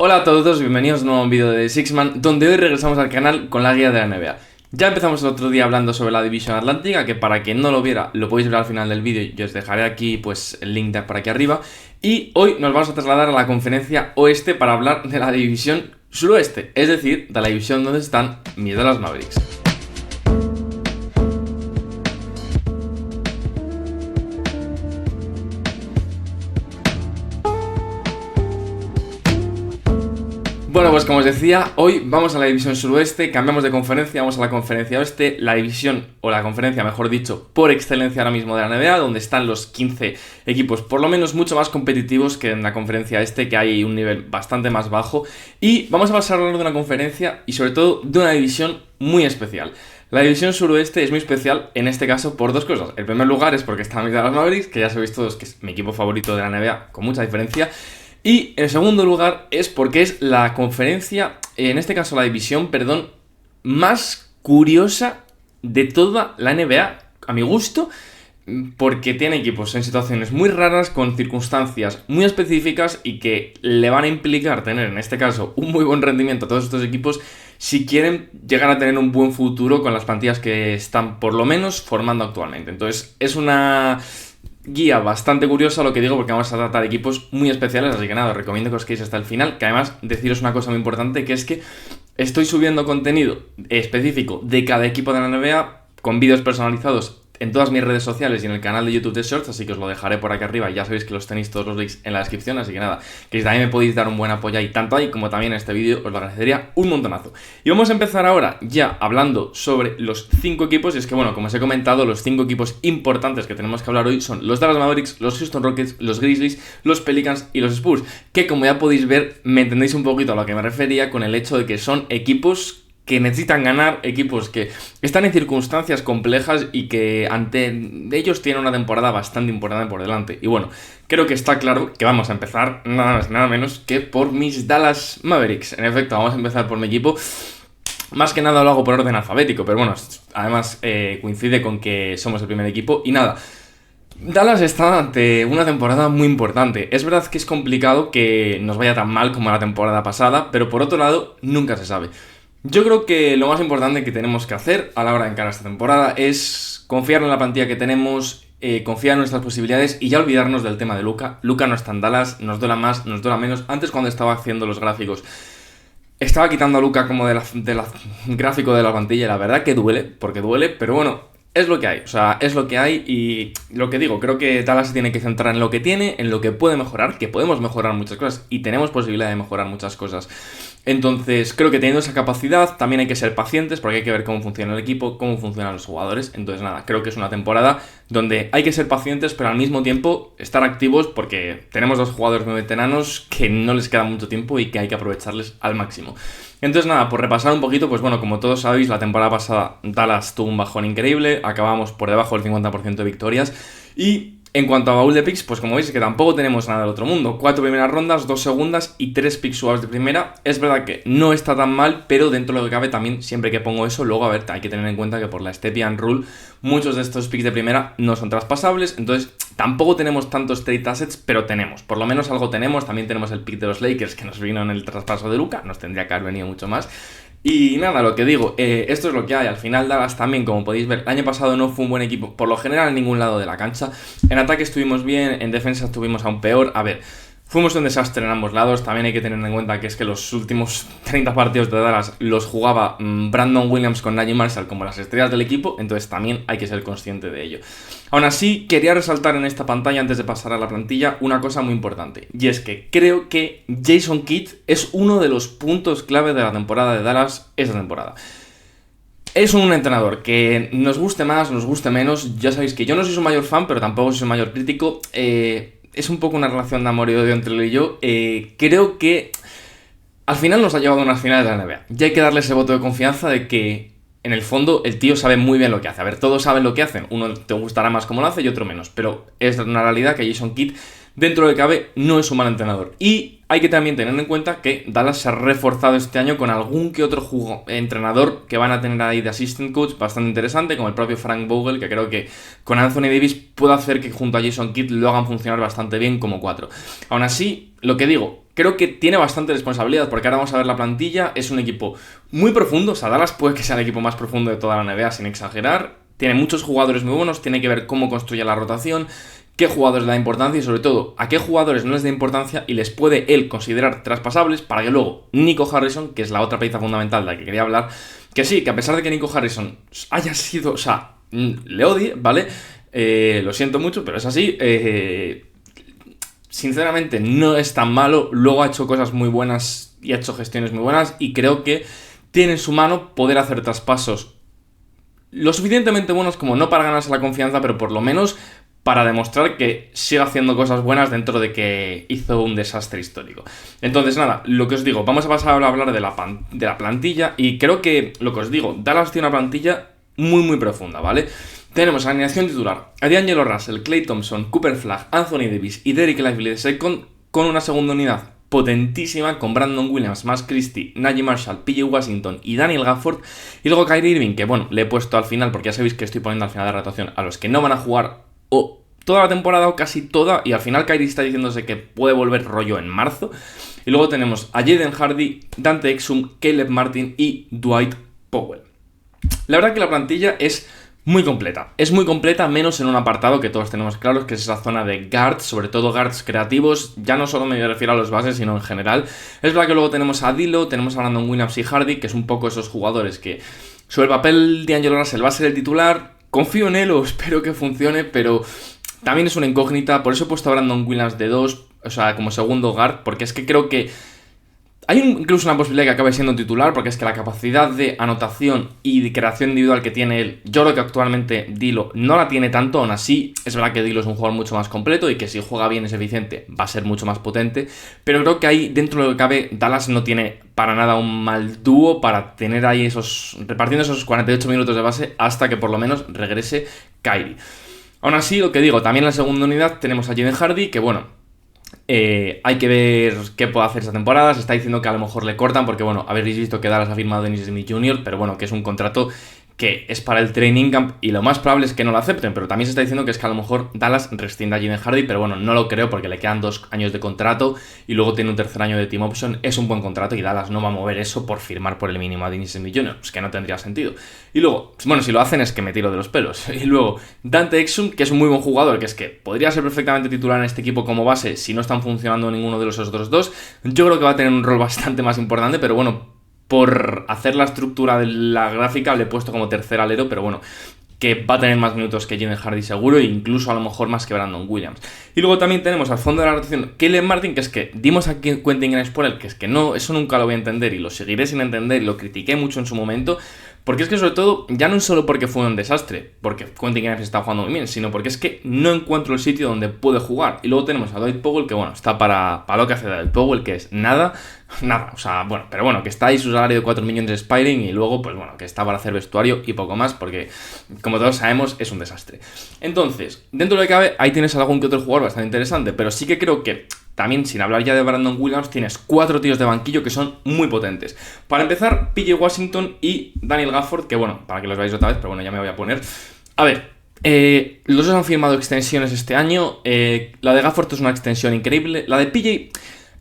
Hola a todos, bienvenidos a un nuevo vídeo de Sixman, donde hoy regresamos al canal con la guía de la NBA. Ya empezamos el otro día hablando sobre la División Atlántica, que para quien no lo viera, lo podéis ver al final del vídeo, y os dejaré aquí pues el link por aquí arriba. Y hoy nos vamos a trasladar a la Conferencia Oeste para hablar de la División Suroeste, es decir, de la división donde están mis Dallas Mavericks. Bueno, pues como os decía, hoy vamos a la división suroeste, cambiamos de conferencia, vamos a la conferencia oeste, la división, o la conferencia mejor dicho, por excelencia ahora mismo de la NBA, donde están los 15 equipos, por lo menos mucho más competitivos que en la conferencia este, que hay un nivel bastante más bajo, y vamos a pasar a hablar de una conferencia y sobre todo de una división muy especial. La división suroeste es muy especial en este caso por dos cosas. El primer lugar es porque está mis Dallas Mavericks, que ya sabéis todos que es mi equipo favorito de la NBA con mucha diferencia. Y en segundo lugar es porque es la conferencia, en este caso la división, perdón, más curiosa de toda la NBA, a mi gusto, porque tiene equipos en situaciones muy raras, con circunstancias muy específicas y que le van a implicar tener, en este caso, un muy buen rendimiento a todos estos equipos si quieren llegar a tener un buen futuro con las plantillas que están por lo menos formando actualmente. Entonces es una guía bastante curiosa, lo que digo, porque vamos a tratar equipos muy especiales, así que nada, os recomiendo que os quedéis hasta el final, que además deciros una cosa muy importante, que es que estoy subiendo contenido específico de cada equipo de la NBA, con vídeos personalizados en todas mis redes sociales y en el canal de YouTube de Shorts, así que os lo dejaré por aquí arriba, ya sabéis que los tenéis todos los links en la descripción, así que nada, que también me podéis dar un buen apoyo ahí, tanto ahí como también en este vídeo, os lo agradecería un montonazo. Y vamos a empezar ahora ya hablando sobre los 5 equipos, y es que bueno, como os he comentado, los 5 equipos importantes que tenemos que hablar hoy son los Dallas Mavericks, los Houston Rockets, los Grizzlies, los Pelicans y los Spurs, que como ya podéis ver, me entendéis un poquito a lo que me refería con el hecho de que son equipos que necesitan ganar, equipos que están en circunstancias complejas y que ante ellos tienen una temporada bastante importante por delante. Y bueno, creo que está claro que vamos a empezar nada más nada menos que por mis Dallas Mavericks. En efecto, vamos a empezar por mi equipo. Más que nada lo hago por orden alfabético, pero bueno, además coincide con que somos el primer equipo. Y nada, Dallas está ante una temporada muy importante. Es verdad que es complicado que nos vaya tan mal como la temporada pasada, pero por otro lado, nunca se sabe. Yo creo que lo más importante que tenemos que hacer a la hora de encarar esta temporada es confiar en la plantilla que tenemos, confiar en nuestras posibilidades y ya olvidarnos del tema de Luka. Luka no está en Dallas, nos duela más, nos duela menos. Antes, cuando estaba haciendo los gráficos, estaba quitando a Luka como del gráfico de la plantilla. La verdad que duele, porque duele, pero bueno, es lo que hay. O sea, es lo que hay y lo que digo, creo que Dallas se tiene que centrar en lo que tiene, en lo que puede mejorar, que podemos mejorar muchas cosas y tenemos posibilidad de mejorar muchas cosas. Entonces, creo que teniendo esa capacidad, también hay que ser pacientes porque hay que ver cómo funciona el equipo, cómo funcionan los jugadores. Entonces, nada, creo que es una temporada donde hay que ser pacientes, pero al mismo tiempo estar activos porque tenemos dos jugadores muy veteranos que no les queda mucho tiempo y que hay que aprovecharles al máximo. Entonces, nada, por repasar un poquito, pues bueno, como todos sabéis, la temporada pasada Dallas tuvo un bajón increíble, acabamos por debajo del 50% de victorias y en cuanto a baúl de picks, pues como veis que tampoco tenemos nada del otro mundo. 4 primeras rondas, 2 segundas y 3 picks suaves de primera. Es verdad que no está tan mal, pero dentro de lo que cabe también, siempre que pongo eso, luego a ver, hay que tener en cuenta que por la Stepien Rule, muchos de estos picks de primera no son traspasables, entonces tampoco tenemos tantos trade assets, pero tenemos, por lo menos algo tenemos. También tenemos el pick de los Lakers que nos vino en el traspaso de Luka, nos tendría que haber venido mucho más. Y nada, lo que digo, esto es lo que hay. Al final Dallas también, como podéis ver, el año pasado no fue un buen equipo, por lo general en ningún lado de la cancha. En ataque estuvimos bien, en defensa estuvimos aún peor. A ver, fuimos un desastre en ambos lados. También hay que tener en cuenta que es que los últimos 30 partidos de Dallas los jugaba Brandon Williams con Naji Marshall como las estrellas del equipo, entonces también hay que ser consciente de ello. Aún así, quería resaltar en esta pantalla, antes de pasar a la plantilla, una cosa muy importante, y es que creo que Jason Kidd es uno de los puntos clave de la temporada de Dallas esta temporada. Es un entrenador que nos guste más, nos guste menos. Ya sabéis que yo no soy su mayor fan, pero tampoco soy su mayor crítico. Es un poco una relación de amor y odio entre él y yo. Creo que al final nos ha llevado a unas finales de la NBA. Ya hay que darle ese voto de confianza de que en el fondo el tío sabe muy bien lo que hace. A ver, todos saben lo que hacen. Uno te gustará más como lo hace y otro menos. Pero es una realidad que Jason Kidd, dentro de lo que cabe, no es un mal entrenador. Y hay que también tener en cuenta que Dallas se ha reforzado este año con algún que otro entrenador que van a tener ahí de assistant coach bastante interesante, como el propio Frank Vogel, que creo que con Anthony Davis puede hacer que junto a Jason Kidd lo hagan funcionar bastante bien como 4. Aún así, lo que digo, creo que tiene bastante responsabilidad, porque ahora vamos a ver la plantilla. Es un equipo muy profundo, o sea, Dallas puede que sea el equipo más profundo de toda la NBA, sin exagerar. Tiene muchos jugadores muy buenos, tiene que ver cómo construye la rotación, qué jugadores le da importancia y sobre todo a qué jugadores no les da importancia y les puede él considerar traspasables para que luego Nico Harrison, que es la otra pieza fundamental de la que quería hablar, que sí, que a pesar de que Nico Harrison haya sido, o sea, le odie, ¿vale? Lo siento mucho, pero es así. Sinceramente no es tan malo, luego ha hecho cosas muy buenas y ha hecho gestiones muy buenas y creo que tiene en su mano poder hacer traspasos lo suficientemente buenos como no para ganarse la confianza, pero por lo menos para demostrar que sigue haciendo cosas buenas dentro de que hizo un desastre histórico. Entonces nada, lo que os digo, vamos a pasar ahora a hablar de la plantilla y creo que, lo que os digo, Dallas tiene una plantilla muy profunda, ¿vale? Tenemos a la alineación titular a D'Angelo Russell, Klay Thompson, Cooper Flagg, Anthony Davis y Dereck Lively de second, con una segunda unidad potentísima con Brandon Williams, Max Christie, Najee Marshall, PJ Washington y Daniel Gafford. Y luego Kyrie Irving, que bueno, le he puesto al final porque ya sabéis que estoy poniendo al final de la rotación a los que no van a jugar o toda la temporada o casi toda, y al final Kyrie está diciéndose que puede volver rollo en marzo. Y luego tenemos a Jaden Hardy, Dante Exum, Caleb Martin y Dwight Powell. La verdad que la plantilla es muy completa, menos en un apartado que todos tenemos claros, que es esa zona de guards, sobre todo guards creativos. Ya no solo me refiero a los bases, sino en general. Es verdad que luego tenemos a D'Lo, tenemos a Brandon Williams y Hardy, que es un poco esos jugadores que sobre el papel de D'Angelo Russell va a ser el titular. Confío en él o espero que funcione, pero también es una incógnita. Por eso he puesto a Brandon Williams de 2, o sea, como segundo guard, porque es que creo que hay incluso una posibilidad de que acabe siendo titular, porque es que la capacidad de anotación y de creación individual que tiene él, yo creo que actualmente D'Lo no la tiene tanto. Aún así, es verdad que D'Lo es un jugador mucho más completo y que si juega bien, es eficiente, va a ser mucho más potente, pero creo que ahí, dentro de lo que cabe, Dallas no tiene para nada un mal dúo para tener ahí repartiendo esos 48 minutos de base hasta que por lo menos regrese Kyrie. Aún así, lo que digo, también en la segunda unidad tenemos a Jaden Hardy, que bueno, hay que ver qué puede hacer esta temporada. Se está diciendo que a lo mejor le cortan porque, bueno, habéis visto que Dallas ha firmado a Dennis Smith Jr., pero bueno, que es un contrato que es para el training camp y lo más probable es que no lo acepten, pero también se está diciendo que es que a lo mejor Dallas rescinde a Jaden Hardy, pero bueno, no lo creo porque le quedan 2 años de contrato y luego tiene un tercer año de team option. Es un buen contrato y Dallas no va a mover eso por firmar por el mínimo a Dennis Smith Jr., pues que no tendría sentido. Y luego, bueno, si lo hacen es que me tiro de los pelos. Y luego Dante Exum, que es un muy buen jugador, que es que podría ser perfectamente titular en este equipo como base si no están funcionando ninguno de los otros dos. Yo creo que va a tener un rol bastante más importante, pero bueno, por hacer la estructura de la gráfica le he puesto como tercer alero, pero bueno, que va a tener más minutos que Jaden Hardy seguro e incluso a lo mejor más que Brandon Williams. Y luego también tenemos al fondo de la rotación Caleb Martin, que es que dimos aquí en Quentin Grimes por él, que es que no, eso nunca lo voy a entender y lo seguiré sin entender y lo critiqué mucho en su momento, porque es que sobre todo, ya no es solo porque fue un desastre, porque Quentin Grimes está jugando muy bien, sino porque es que no encuentro el sitio donde puede jugar. Y luego tenemos a Dwight Powell, que bueno, está para lo que hace Dwight Powell, que es nada, o sea, bueno, pero bueno, que está ahí su salario de 4 millones de expiring y luego, pues bueno, que está para hacer vestuario y poco más, porque como todos sabemos, es un desastre. Entonces, dentro de lo que cabe, ahí tienes algún que otro jugador bastante interesante, pero sí que creo que también, sin hablar ya de Brandon Williams, tienes 4 tíos de banquillo que son muy potentes. Para empezar, PJ Washington y Daniel Gafford, que bueno, para que los veáis otra vez, pero bueno, ya me voy a poner. A ver, los dos han firmado extensiones este año. La de Gafford es una extensión increíble. La de PJ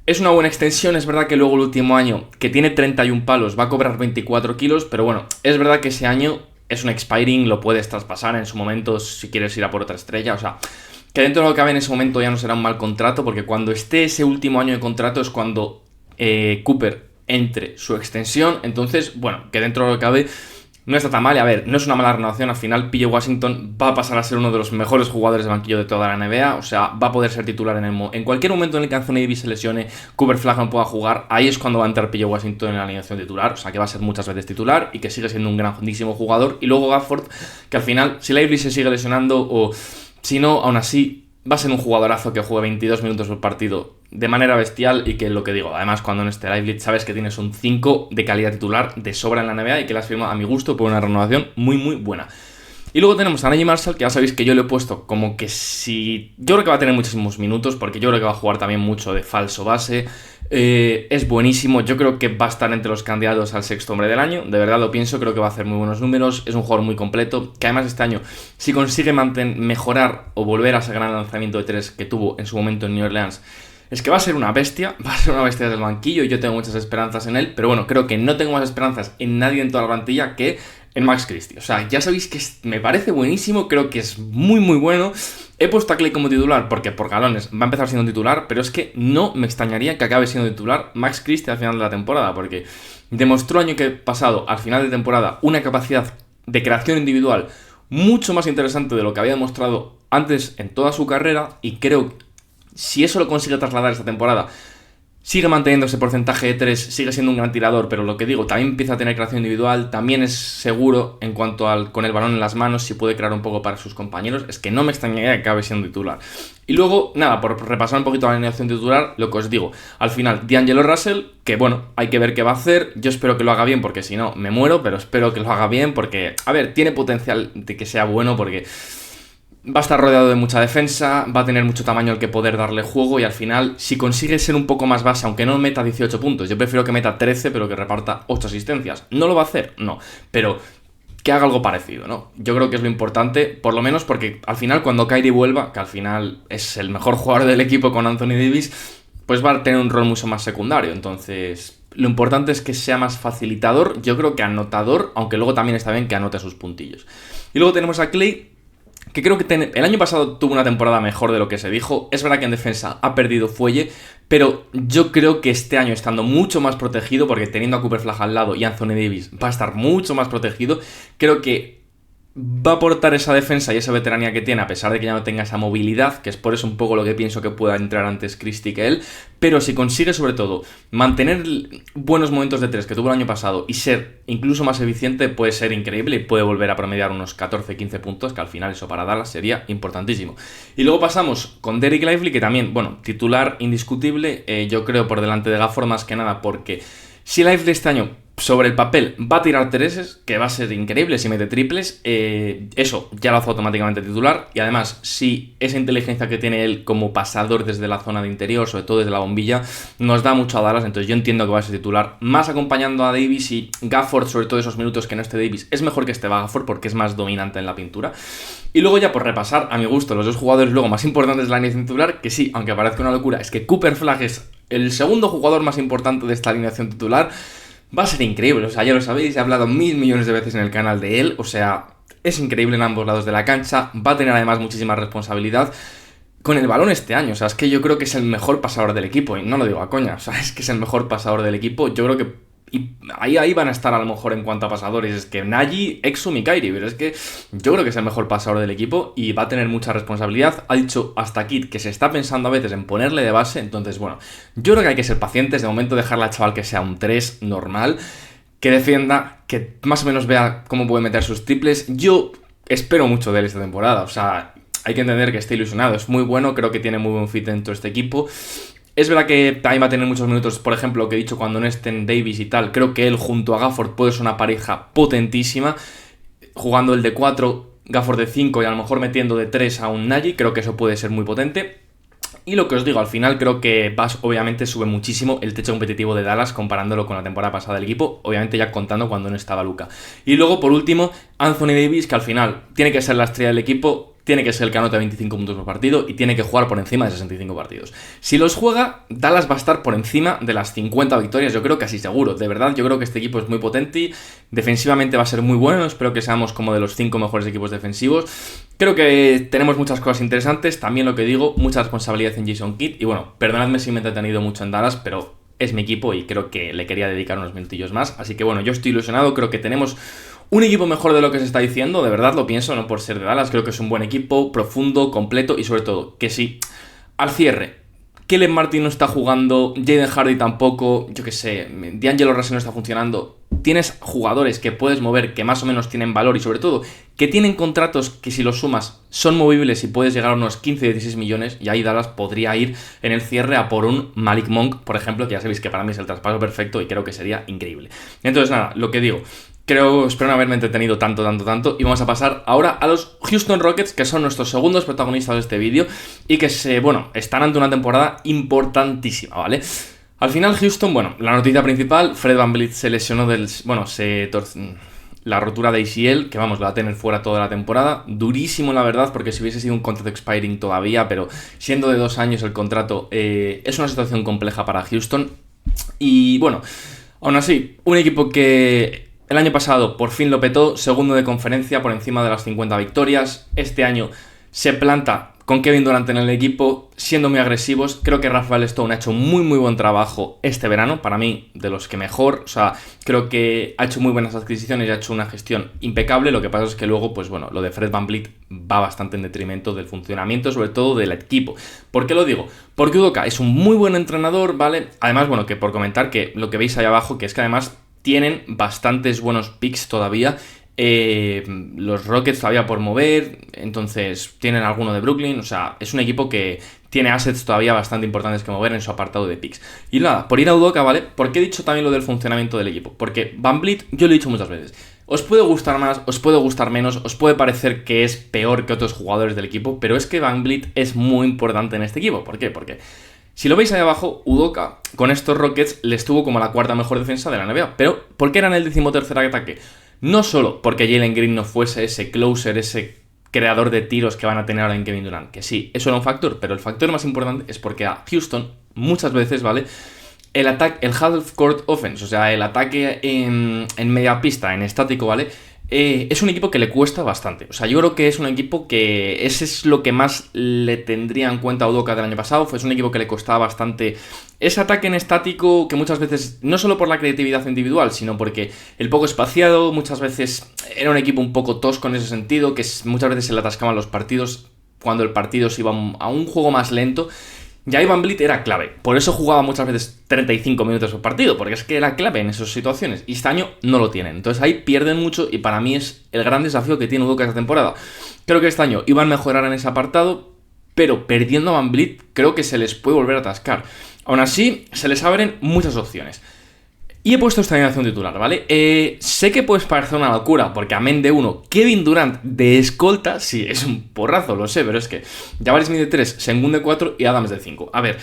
es una buena extensión. Es verdad que luego el último año, que tiene 31 palos, va a cobrar 24 kilos, pero bueno, es verdad que ese año es un expiring, lo puedes traspasar en su momento si quieres ir a por otra estrella, o sea, que dentro de lo que cabe en ese momento ya no será un mal contrato, porque cuando esté ese último año de contrato es cuando Cooper entre su extensión. Entonces, bueno, que dentro de lo que cabe no está tan mal. Y a ver, no es una mala renovación. Al final, PJ Washington va a pasar a ser uno de los mejores jugadores de banquillo de toda la NBA. O sea, va a poder ser titular en cualquier momento en el que Anthony Davis se lesione, Cooper Flagg no pueda jugar. Ahí es cuando va a entrar PJ Washington en la alineación titular. O sea, que va a ser muchas veces titular y que sigue siendo un grandísimo jugador. Y luego Gafford, que al final, si Lively se sigue lesionando o si no, aún así va a ser un jugadorazo que juegue 22 minutos por partido de manera bestial y que lo que digo, además cuando en este Lively sabes que tienes un 5 de calidad titular de sobra en la NBA y que la has firmado a mi gusto por una renovación muy buena. Y luego tenemos a Najee Marshall, que ya sabéis que yo le he puesto como que si... Yo creo que va a tener muchísimos minutos porque yo creo que va a jugar también mucho de falso base. Es buenísimo, yo creo que va a estar entre los candidatos al sexto hombre del año, de verdad lo pienso, creo que va a hacer muy buenos números, es un jugador muy completo, que además este año, si consigue mejorar o volver a ese gran lanzamiento de 3 que tuvo en su momento en New Orleans, es que va a ser una bestia desde el banquillo y yo tengo muchas esperanzas en él, pero bueno, creo que no tengo más esperanzas en nadie en toda la plantilla que en Max Christie. O sea, ya sabéis que me parece buenísimo, creo que es muy muy bueno. He puesto a Clay como titular porque por galones va a empezar siendo titular, pero es que no me extrañaría que acabe siendo titular Max Christie al final de la temporada, porque demostró año que pasado, al final de temporada, una capacidad de creación individual mucho más interesante de lo que había demostrado antes en toda su carrera, y creo que si eso lo consigue trasladar esta temporada, sigue manteniendo ese porcentaje de 3, sigue siendo un gran tirador, pero lo que digo, también empieza a tener creación individual, también es seguro en cuanto al con el balón en las manos, si puede crear un poco para sus compañeros, es que no me extrañaría que acabe siendo titular. Y luego, nada, por repasar un poquito la alineación titular, lo que os digo, al final, D'Angelo Russell, que bueno, hay que ver qué va a hacer, yo espero que lo haga bien, porque si no, me muero, pero espero que lo haga bien, porque, a ver, tiene potencial de que sea bueno, porque va a estar rodeado de mucha defensa, va a tener mucho tamaño al que poder darle juego y al final, si consigue ser un poco más base, aunque no meta 18 puntos, yo prefiero que meta 13 pero que reparta 8 asistencias. ¿No lo va a hacer? No, pero que haga algo parecido, ¿no? Yo creo que es lo importante, por lo menos porque al final cuando Kyrie vuelva, que al final es el mejor jugador del equipo con Anthony Davis, pues va a tener un rol mucho más secundario, entonces lo importante es que sea más facilitador, yo creo que anotador, aunque luego también está bien que anote sus puntillos. Y luego tenemos a Clay, que creo que el año pasado tuvo una temporada mejor de lo que se dijo. Es verdad que en defensa ha perdido fuelle, pero yo creo que este año, estando mucho más protegido, porque teniendo a Cooper Flagg al lado y Anthony Davis va a estar mucho más protegido, creo que va a aportar esa defensa y esa veteranía que tiene, a pesar de que ya no tenga esa movilidad, que es por eso un poco lo que pienso que pueda entrar antes Christie que él, pero si consigue sobre todo mantener buenos momentos de 3 que tuvo el año pasado y ser incluso más eficiente, puede ser increíble y puede volver a promediar unos 14-15 puntos, que al final eso para Dallas sería importantísimo. Y luego pasamos con Dereck Lively, que también, bueno, titular indiscutible, yo creo por delante de Gafford más que nada, porque si Lively este año sobre el papel va a tirar treses, que va a ser increíble si mete triples, eso ya lo hace automáticamente titular, y además si esa inteligencia que tiene él como pasador desde la zona de interior, sobre todo desde la bombilla, nos da mucho a Dallas, entonces yo entiendo que va a ser titular, más acompañando a Davis, y Gafford sobre todo esos minutos que no esté Davis, es mejor que esté Gafford porque es más dominante en la pintura. Y luego ya por repasar, a mi gusto, los dos jugadores luego más importantes de la alineación titular, que sí, aunque parezca una locura, es que Cooper Flagg es el segundo jugador más importante de esta alineación titular. Va a ser increíble, o sea, ya lo sabéis, he hablado 1000 millones de veces en el canal de él, o sea, es increíble en ambos lados de la cancha, va a tener además muchísima responsabilidad con el balón este año, o sea, es que yo creo que es el mejor pasador del equipo, y no lo digo a coña, o sea, es que es el mejor pasador del equipo, yo creo que y ahí van a estar a lo mejor en cuanto a pasadores, es que Nagy, Exum y Kyrie, pero es que yo creo que es el mejor pasador del equipo y va a tener mucha responsabilidad. Ha dicho hasta Kid que se está pensando a veces en ponerle de base, entonces bueno, yo creo que hay que ser pacientes, de momento dejarle al chaval que sea un 3 normal, que defienda, que más o menos vea cómo puede meter sus triples. Yo espero mucho de él esta temporada, o sea, hay que entender que está ilusionado, es muy bueno, creo que tiene muy buen fit dentro de este equipo. Es verdad que también va a tener muchos minutos, por ejemplo, lo que he dicho cuando no estén Davis y tal. Creo que él junto a Gafford puede ser una pareja potentísima. Jugando el de 4, Gafford de 5 y a lo mejor metiendo de 3 a un Nagy. Creo que eso puede ser muy potente. Y lo que os digo, al final creo que Bass obviamente sube muchísimo el techo competitivo de Dallas comparándolo con la temporada pasada del equipo, obviamente ya contando cuando no estaba Luka. Y luego, por último, Anthony Davis, que al final tiene que ser la estrella del equipo, tiene que ser el que anote 25 puntos por partido y tiene que jugar por encima de 65 partidos. Si los juega, Dallas va a estar por encima de las 50 victorias, yo creo casi seguro. De verdad, yo creo que este equipo es muy potente, defensivamente va a ser muy bueno, espero que seamos como de los 5 mejores equipos defensivos. Creo que tenemos muchas cosas interesantes, también lo que digo, mucha responsabilidad en Jason Kidd. Y bueno, perdonadme si me he entretenido mucho en Dallas, pero es mi equipo y creo que le quería dedicar unos minutillos más. Así que bueno, yo estoy ilusionado, creo que tenemos un equipo mejor de lo que se está diciendo, de verdad lo pienso, no por ser de Dallas, creo que es un buen equipo, profundo, completo y sobre todo, que sí, al cierre, Caleb Martin no está jugando, Jaden Hardy tampoco, yo qué sé, D'Angelo Russell no está funcionando, tienes jugadores que puedes mover, que más o menos tienen valor y sobre todo, que tienen contratos que si los sumas son movibles y puedes llegar a unos 15-16 millones y ahí Dallas podría ir en el cierre a por un Malik Monk, por ejemplo, que ya sabéis que para mí es el traspaso perfecto y creo que sería increíble. Entonces nada, lo que digo, espero no haberme entretenido tanto y vamos a pasar ahora a los Houston Rockets, que son nuestros segundos protagonistas de este vídeo y que están ante una temporada importantísima, ¿vale? Al final Houston, la noticia principal, Fred VanVleet se lesionó la rotura de ACL, que vamos, la va a tener fuera toda la temporada. Durísimo, la verdad, porque si hubiese sido un contrato expiring todavía, pero siendo de 2 años el contrato, es una situación compleja para Houston. Y bueno, aún así, un equipo que el año pasado por fin lo petó, segundo de conferencia por encima de las 50 victorias. Este año se planta con Kevin Durant en el equipo, siendo muy agresivos. Creo que Rafael Stone ha hecho muy buen trabajo este verano, para mí de los que mejor. O sea, creo que ha hecho muy buenas adquisiciones y ha hecho una gestión impecable. Lo que pasa es que luego, pues bueno, lo de Fred VanVleet va bastante en detrimento del funcionamiento, sobre todo del equipo. ¿Por qué lo digo? Porque Udoka es un muy buen entrenador, ¿vale? Además, bueno, que por comentar que lo que veis ahí abajo, que es que además tienen bastantes buenos picks todavía. Los Rockets todavía por mover, entonces tienen alguno de Brooklyn. O sea, es un equipo que tiene assets todavía bastante importantes que mover en su apartado de picks. Y nada, por ir a Udoka, ¿vale? ¿Por qué he dicho también lo del funcionamiento del equipo? Porque VanVleet, yo lo he dicho muchas veces, os puede gustar más, os puede gustar menos, os puede parecer que es peor que otros jugadores del equipo, pero es que VanVleet es muy importante en este equipo. ¿Por qué? Porque si lo veis ahí abajo, Udoka con estos Rockets les tuvo como la cuarta mejor defensa de la NBA. Pero ¿por qué eran el 13º ataque? No solo porque Jalen Green no fuese ese closer, ese creador de tiros que van a tener ahora en Kevin Durant, que sí, eso era un factor, pero el factor más importante es porque a Houston muchas veces, ¿vale?, el ataque, el half court offense, o sea, el ataque en media pista, en estático, ¿vale?, es un equipo que le cuesta bastante. O sea, yo creo que es un equipo que ese es lo que más le tendría en cuenta a Udoka del año pasado. Fue un equipo que le costaba bastante ese ataque en estático, que muchas veces, no solo por la creatividad individual, sino porque el poco espaciado, muchas veces era un equipo un poco tosco en ese sentido, que muchas veces se le atascaban los partidos cuando el partido se iba a un juego más lento. Ya VanVleet era clave, por eso jugaba muchas veces 35 minutos por partido, porque es que era clave en esas situaciones, y este año no lo tienen. Entonces ahí pierden mucho y para mí es el gran desafío que tiene Udoka esta temporada. Creo que este año iban a mejorar en ese apartado, pero perdiendo a VanVleet creo que se les puede volver a atascar. Aún así, se les abren muchas opciones. Y he puesto esta alineación titular, ¿vale? Sé que puede parecer una locura, porque amén de uno, Kevin Durant de escolta, sí, es un porrazo, lo sé, pero es que Jabari Smith de 3, Sengun de 4 y Adams de 5. A ver,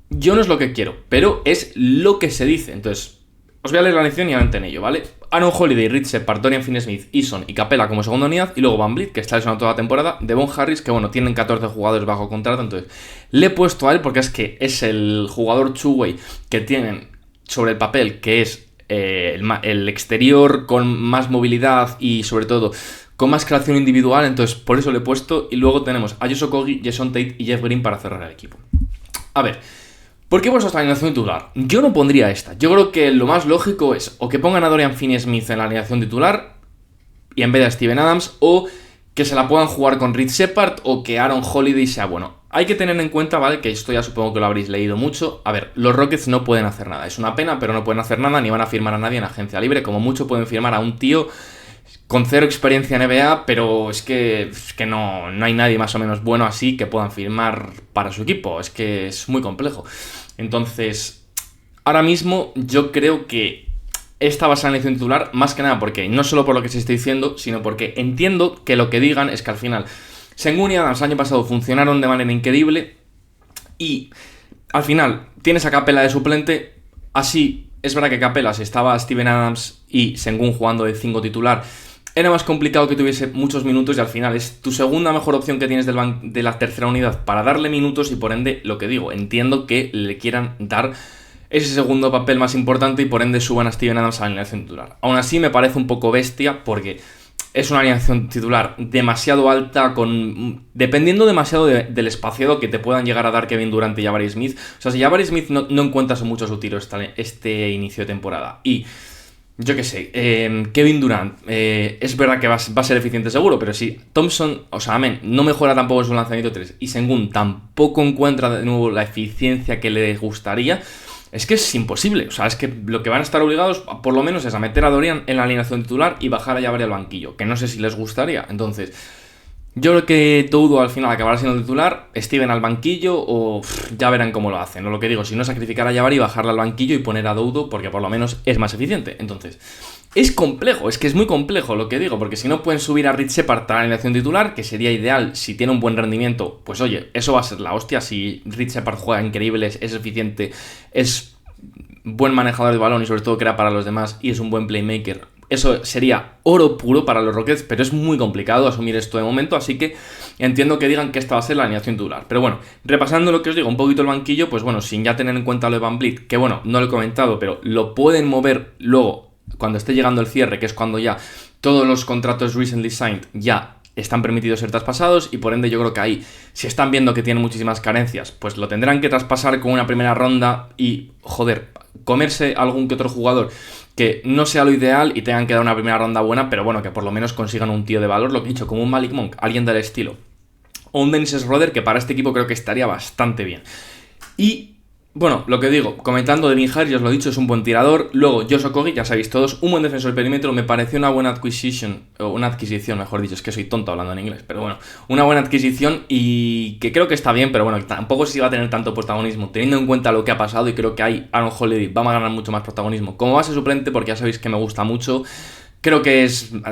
yo no es lo que quiero, pero es lo que se dice. Entonces, os voy a leer la alineación y adelante en ello, ¿vale? Aaron Holiday, Rich Shepard, Dorian Finney-Smith, Eason y Capela como segunda unidad, y luego VanVleet, que está lesionado toda la temporada, Devon Harris, que bueno, tienen 14 jugadores bajo contrato, entonces le he puesto a él porque es que es el jugador two-way que tienen sobre el papel, que es el exterior con más movilidad y sobre todo con más creación individual, entonces por eso le he puesto. Y luego tenemos a Josh Okogie, Jason Tate y Jeff Green para cerrar el equipo. A ver, ¿por qué he puesto esta alineación titular? Yo no pondría esta. Yo creo que lo más lógico es o que pongan a Dorian Finney-Smith en la alineación titular y en vez de a Steven Adams, o que se la puedan jugar con Rich Shepard, o que Aaron Holiday sea bueno. Hay que tener en cuenta, ¿vale?, que esto ya supongo que lo habréis leído mucho. A ver, los Rockets no pueden hacer nada. Es una pena, pero no pueden hacer nada, ni van a firmar a nadie en agencia libre. Como mucho pueden firmar a un tío con 0 experiencia en NBA, pero es que no hay nadie más o menos bueno así que puedan firmar para su equipo. Es que es muy complejo. Entonces, ahora mismo yo creo que esta va a ser la elección titular, más que nada porque, no solo por lo que se está diciendo, sino porque entiendo que lo que digan es que al final Sengun y Adams el año pasado funcionaron de manera increíble y al final tienes a Capela de suplente. Así, es verdad que Capela, si estaba Steven Adams y Sengun jugando de 5 titular, era más complicado que tuviese muchos minutos, y al final es tu segunda mejor opción que tienes de la tercera unidad para darle minutos, y por ende, lo que digo, entiendo que le quieran dar ese segundo papel más importante y por ende suban a Steven Adams a la alineación titular. Aún así me parece un poco bestia porque es una alineación titular demasiado alta, dependiendo demasiado del espaciado que te puedan llegar a dar Kevin Durant y Jabari Smith. O sea, si Jabari Smith no encuentra mucho su tiro este inicio de temporada, y yo qué sé, Kevin Durant es verdad que va a ser eficiente seguro, pero si Thompson, o sea, no mejora tampoco en su lanzamiento 3 y Sengun tampoco encuentra de nuevo la eficiencia que le gustaría, es que es imposible. O sea, es que lo que van a estar obligados, por lo menos, es a meter a Dorian en la alineación titular y bajar a Jabari al banquillo, que no sé si les gustaría. Entonces, yo creo que todo al final acabará siendo titular, Steven al banquillo, o ya verán cómo lo hacen. O lo que digo, si no, sacrificar a Jabari, bajarla al banquillo y poner a Doudo, porque por lo menos es más eficiente. Entonces, es complejo, es que es muy complejo lo que digo, porque si no pueden subir a Rich Shepard a la alineación titular, que sería ideal si tiene un buen rendimiento, pues oye, eso va a ser la hostia. Si Rich Shepard juega increíble, es eficiente, es buen manejador de balón y sobre todo crea para los demás y es un buen playmaker, eso sería oro puro para los Rockets, pero es muy complicado asumir esto de momento, así que entiendo que digan que esta va a ser la alineación titular. Pero bueno, repasando lo que os digo, un poquito el banquillo, pues bueno, sin ya tener en cuenta lo de VanVleet, que bueno, no lo he comentado, pero lo pueden mover luego cuando esté llegando el cierre, que es cuando ya todos los contratos recently signed ya están permitidos ser traspasados, y por ende yo creo que ahí, si están viendo que tienen muchísimas carencias, pues lo tendrán que traspasar con una primera ronda y, joder, comerse algún que otro jugador que no sea lo ideal y tengan que dar una primera ronda buena, pero bueno, que por lo menos consigan un tío de valor, lo que he dicho, como un Malik Monk, alguien del estilo, o un Dennis Schroeder, que para este equipo creo que estaría bastante bien. Y bueno, lo que digo, comentando de Harris, ya os lo he dicho, es un buen tirador. Luego, Josh Okogie, ya sabéis todos, un buen defensor del perímetro. Me pareció una buena adquisición, mejor dicho, es que soy tonto hablando en inglés, pero bueno, una buena adquisición y que creo que está bien, pero bueno, tampoco se va a tener tanto protagonismo, teniendo en cuenta lo que ha pasado, y creo que ahí Aaron Holiday va a ganar mucho más protagonismo como base suplente, porque ya sabéis que me gusta mucho. Creo que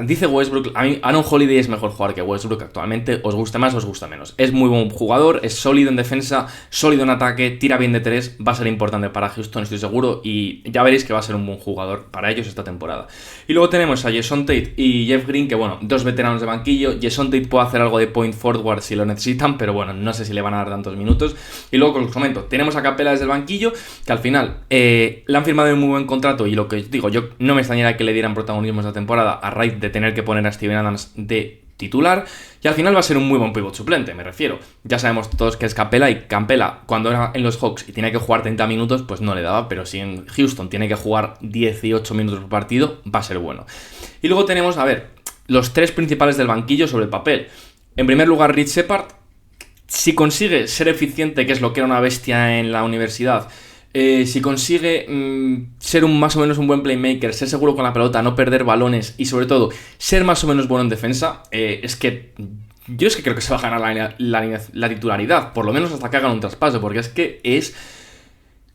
dice Westbrook, a mí Aaron Holiday es mejor jugador que Westbrook actualmente, os guste más, os gusta menos. Es muy buen jugador, es sólido en defensa, sólido en ataque, tira bien de 3, va a ser importante para Houston, estoy seguro, y ya veréis que va a ser un buen jugador para ellos esta temporada. Y luego tenemos a Jason Tate y Jeff Green, que bueno, dos veteranos de banquillo. Jason Tate puede hacer algo de point forward si lo necesitan, pero bueno, no sé si le van a dar tantos minutos. Y luego, como os comento, tenemos a Capela desde el banquillo, que al final le han firmado un muy buen contrato, y lo que os digo, yo no me extrañaría que le dieran protagonismo esta temporada a raíz de tener que poner a Steven Adams de titular, y al final va a ser un muy buen pivot suplente, me refiero. Ya sabemos todos que es Capela, y Capela cuando era en los Hawks y tenía que jugar 30 minutos, pues no le daba, pero si en Houston tiene que jugar 18 minutos por partido, va a ser bueno. Y luego tenemos, a ver, los tres principales del banquillo sobre el papel. En primer lugar, Rich Shepard, si consigue ser eficiente, que es lo que era una bestia en la universidad, si consigue ser más o menos un buen playmaker, ser seguro con la pelota, no perder balones y sobre todo ser más o menos bueno en defensa, es que creo que se va a ganar la titularidad, por lo menos hasta que hagan un traspaso, porque es que es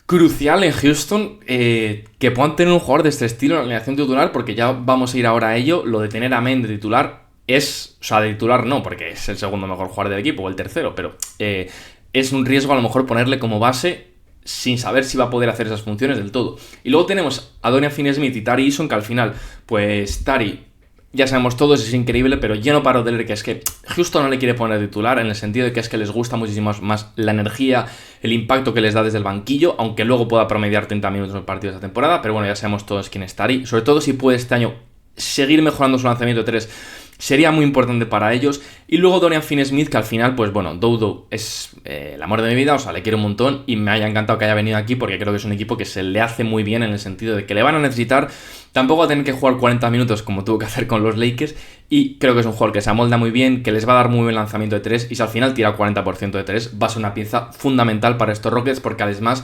crucial en Houston que puedan tener un jugador de este estilo en la alineación titular, porque ya vamos a ir ahora a ello. Lo de tener a Men de titular de titular no, porque es el segundo mejor jugador del equipo, o el tercero, pero es un riesgo a lo mejor ponerle como base sin saber si va a poder hacer esas funciones del todo. Y luego tenemos a Dorian Finney-Smith y Tari Eason, que al final, pues Tari, ya sabemos todos, es increíble, pero yo no paro de leer que es que Houston no le quiere poner titular, en el sentido de que es que les gusta muchísimo más la energía, el impacto que les da desde el banquillo, aunque luego pueda promediar 30 minutos en el partido de esta temporada, pero bueno, ya sabemos todos quién es Tari, sobre todo si puede este año seguir mejorando su lanzamiento de 3, sería muy importante para ellos. Y luego Dorian Finney-Smith, que al final, pues bueno, Dodo es el amor de mi vida, o sea, le quiero un montón y me haya encantado que haya venido aquí, porque creo que es un equipo que se le hace muy bien, en el sentido de que le van a necesitar, tampoco va a tener que jugar 40 minutos como tuvo que hacer con los Lakers, y creo que es un jugador que se amolda muy bien, que les va a dar muy buen lanzamiento de 3, y si al final tira 40% de 3, va a ser una pieza fundamental para estos Rockets, porque además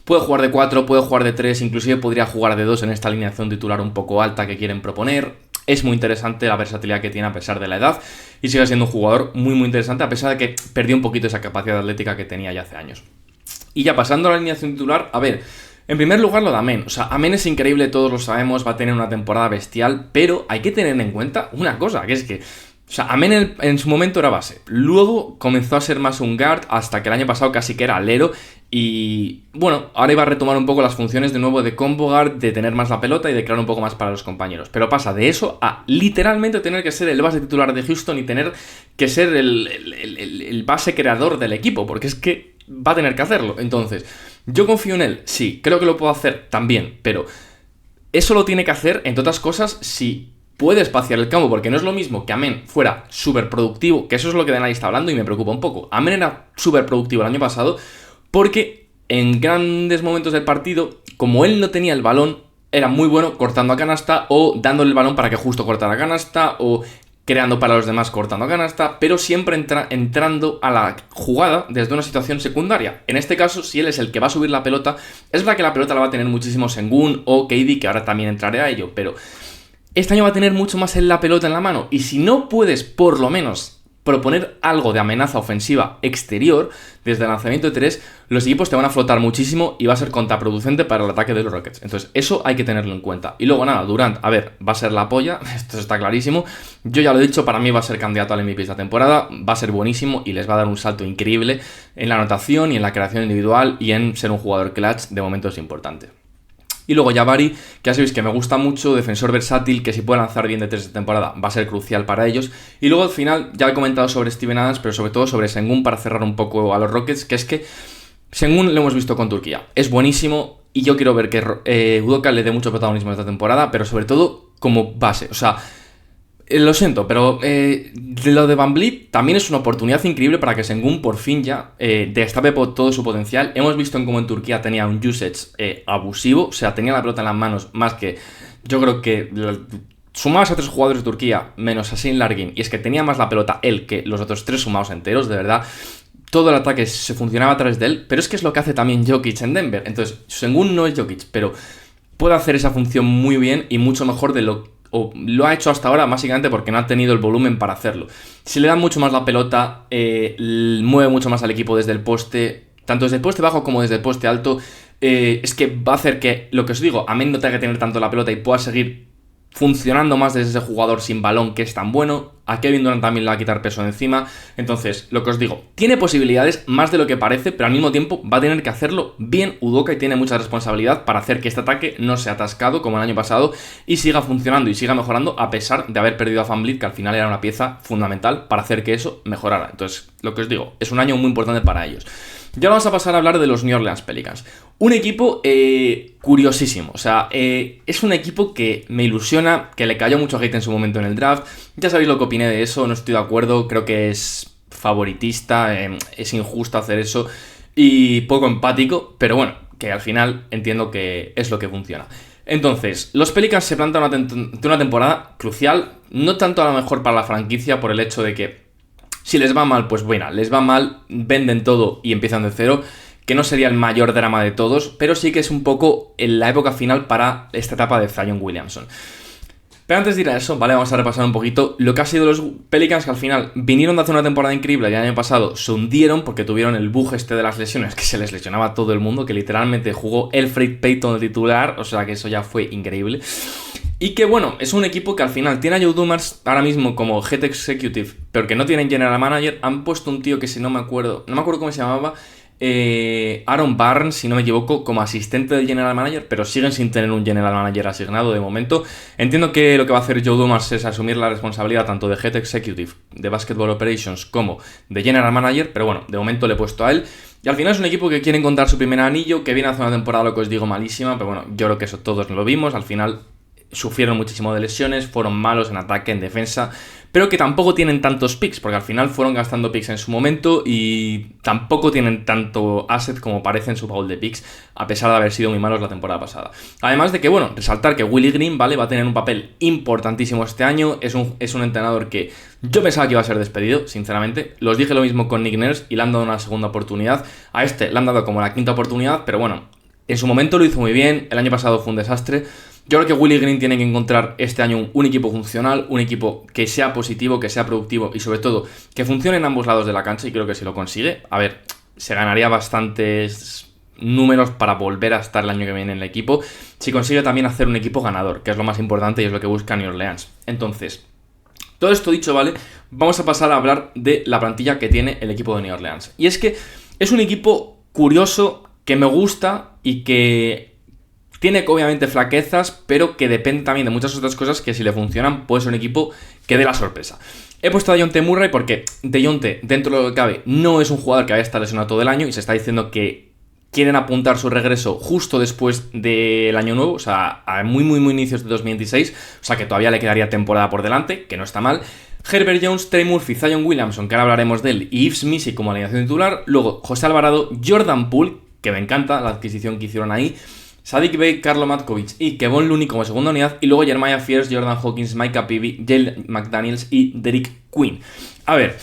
puede jugar de 4, puede jugar de 3, inclusive podría jugar de 2 en esta alineación titular un poco alta que quieren proponer. Es muy interesante la versatilidad que tiene a pesar de la edad, y sigue siendo un jugador muy muy interesante a pesar de que perdió un poquito esa capacidad atlética que tenía ya hace años. Y ya pasando a la alineación titular, a ver, en primer lugar lo de Amen. O sea, Amen es increíble, todos lo sabemos, va a tener una temporada bestial, pero hay que tener en cuenta una cosa, que es que, o sea, Amen en su momento era base, luego comenzó a ser más un guard, hasta que el año pasado casi que era alero, y bueno, ahora iba a retomar un poco las funciones de nuevo de combo guard, de tener más la pelota y de crear un poco más para los compañeros. Pero pasa de eso a literalmente tener que ser el base titular de Houston y tener que ser el base creador del equipo, porque es que va a tener que hacerlo. Entonces, ¿yo confío en él? Sí, creo que lo puedo hacer también, pero eso lo tiene que hacer, entre otras cosas, si puede espaciar el campo, porque no es lo mismo que Amen fuera súper productivo, que eso es lo que de nadie está hablando y me preocupa un poco. Amen era súper productivo el año pasado, porque en grandes momentos del partido, como él no tenía el balón, era muy bueno cortando a canasta o dándole el balón para que justo cortara a canasta o creando para los demás cortando a canasta, pero siempre entrando a la jugada desde una situación secundaria. En este caso, si él es el que va a subir la pelota, es verdad que la pelota la va a tener muchísimo Sengun o KD, que ahora también entraré a ello, pero este año va a tener mucho más en la pelota en la mano, y si no puedes por lo menos proponer algo de amenaza ofensiva exterior desde el lanzamiento de 3, los equipos te van a flotar muchísimo y va a ser contraproducente para el ataque de los Rockets. Entonces eso hay que tenerlo en cuenta. Y luego nada, Durant, a ver, va a ser la polla, esto está clarísimo. Yo ya lo he dicho, para mí va a ser candidato al MVP esta temporada, va a ser buenísimo y les va a dar un salto increíble en la anotación y en la creación individual y en ser un jugador clutch de momentos importantes. Y luego Jabari, que ya sabéis que me gusta mucho, defensor versátil, que si puede lanzar bien de 3 de temporada va a ser crucial para ellos. Y luego al final, ya he comentado sobre Steven Adams, pero sobre todo sobre Sengun para cerrar un poco a los Rockets, que es que Sengun lo hemos visto con Turquía. Es buenísimo y yo quiero ver que Udoka le dé mucho protagonismo esta temporada, pero sobre todo como base. O sea, lo siento, pero lo de Van Vliet también es una oportunidad increíble para que Sengun por fin ya destape por todo su potencial. Hemos visto en cómo en Turquía tenía un usage abusivo, o sea, tenía la pelota en las manos más que... Yo creo que sumabas a 3 jugadores de Turquía, menos a Shane Larkin, y es que tenía más la pelota él que los otros 3 sumados enteros, de verdad. Todo el ataque se funcionaba a través de él, pero es que es lo que hace también Jokic en Denver. Entonces, Sengun no es Jokic, pero puede hacer esa función muy bien y mucho mejor de lo ha hecho hasta ahora, básicamente porque no ha tenido el volumen para hacerlo. Si le dan mucho más la pelota, mueve mucho más al equipo desde el poste, tanto desde el poste bajo como desde el poste alto, es que va a hacer que, lo que os digo, Amen no tenga que tener tanto la pelota y pueda seguir funcionando más desde ese jugador sin balón que es tan bueno. A Kevin Durant también le va a quitar peso de encima. Entonces, lo que os digo, tiene posibilidades más de lo que parece, pero al mismo tiempo va a tener que hacerlo bien Udoka y tiene mucha responsabilidad para hacer que este ataque no sea atascado como el año pasado y siga funcionando y siga mejorando a pesar de haber perdido a Van Vliet, que al final era una pieza fundamental para hacer que eso mejorara. Entonces, lo que os digo, es un año muy importante para ellos. Ya vamos a pasar a hablar de los New Orleans Pelicans. Un equipo curiosísimo, o sea, es un equipo que me ilusiona, que le cayó mucho hate en su momento en el draft. Ya sabéis lo que opiné de eso, no estoy de acuerdo, creo que es favoritista, es injusto hacer eso y poco empático, pero bueno, que al final entiendo que es lo que funciona. Entonces, los Pelicans se plantan de una temporada crucial, no tanto a lo mejor para la franquicia por el hecho de que si les va mal, pues bueno, les va mal, venden todo y empiezan de cero, que no sería el mayor drama de todos, pero sí que es un poco en la época final para esta etapa de Zion Williamson. Pero antes de ir a eso, vale, vamos a repasar un poquito lo que ha sido los Pelicans, que al final vinieron de hacer una temporada increíble y el año pasado se hundieron porque tuvieron el bug de las lesiones, que se les lesionaba a todo el mundo, que literalmente jugó Elfrid Payton de titular, o sea que eso ya fue increíble. Y que bueno, es un equipo que al final tiene a Joe Dumars ahora mismo como Head Executive, pero que no tienen General Manager. Han puesto un tío que si no me acuerdo cómo se llamaba, Aaron Barnes, si no me equivoco, como asistente del General Manager, pero siguen sin tener un General Manager asignado de momento. Entiendo que lo que va a hacer Joe Dumars es asumir la responsabilidad tanto de Head Executive, de Basketball Operations, como de General Manager, pero bueno, de momento le he puesto a él. Y al final es un equipo que quiere encontrar su primer anillo, que viene a hacer una temporada, lo que os digo, malísima, pero bueno, yo creo que eso todos lo vimos. Al final sufrieron muchísimo de lesiones, fueron malos en ataque, en defensa, pero que tampoco tienen tantos picks, porque al final fueron gastando picks en su momento y tampoco tienen tanto asset como parece en su baúl de picks, a pesar de haber sido muy malos la temporada pasada. Además de que, bueno, resaltar que Willie Green, ¿vale?, va a tener un papel importantísimo este año, es un entrenador que yo pensaba que iba a ser despedido, sinceramente. Los dije lo mismo con Nick Nurse y le han dado una segunda oportunidad, a este le han dado como la quinta oportunidad, pero bueno, en su momento lo hizo muy bien, el año pasado fue un desastre. Yo creo que Willie Green tiene que encontrar este año un equipo funcional, un equipo que sea positivo, que sea productivo y sobre todo que funcione en ambos lados de la cancha, y creo que si lo consigue, a ver, se ganaría bastantes números para volver a estar el año que viene en el equipo, si consigue también hacer un equipo ganador, que es lo más importante y es lo que busca New Orleans. Entonces, todo esto dicho, ¿vale? Vamos a pasar a hablar de la plantilla que tiene el equipo de New Orleans. Y es que es un equipo curioso, que me gusta y que tiene obviamente flaquezas, pero que depende también de muchas otras cosas que si le funcionan puede ser un equipo que dé la sorpresa. He puesto a DeJounte Murray porque DeJounte, dentro de lo que cabe, no es un jugador que vaya a estar lesionado todo el año y se está diciendo que quieren apuntar su regreso justo después del año nuevo, o sea, a muy inicios de 2026, o sea que todavía le quedaría temporada por delante, que no está mal. Herbert Jones, Trey Murphy, Zion Williamson, que ahora hablaremos de él, y Yves Missi como alineación titular. Luego José Alvarado, Jordan Poole, que me encanta la adquisición que hicieron ahí, Saddiq Bey, Karlo Matkovic y Kevon Looney como segunda unidad, y luego Jeremiah Fears, Jordan Hawkins, Micah Peavy, Jalen McDaniels y Derek Quinn. A ver,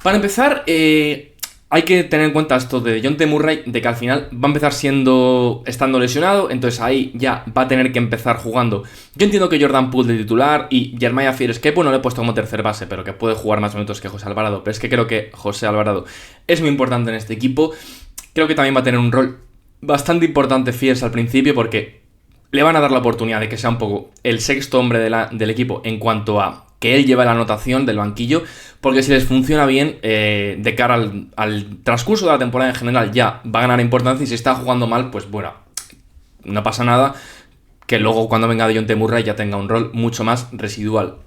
para empezar, hay que tener en cuenta esto de DeJounte Murray, de que al final va a empezar estando lesionado, entonces ahí ya va a tener que empezar jugando. Yo entiendo que Jordan Poole de titular y Jeremiah Fears, que bueno, le he puesto como tercer base, pero que puede jugar más minutos que José Alvarado, pero es que creo que José Alvarado es muy importante en este equipo. Creo que también va a tener un rol bastante importante Fears al principio, porque le van a dar la oportunidad de que sea un poco el sexto hombre del equipo en cuanto a que él lleva la anotación del banquillo, porque si les funciona bien, de cara al transcurso de la temporada en general ya va a ganar importancia, y si está jugando mal, pues bueno, no pasa nada que luego cuando venga Dejounte Murray ya tenga un rol mucho más residual.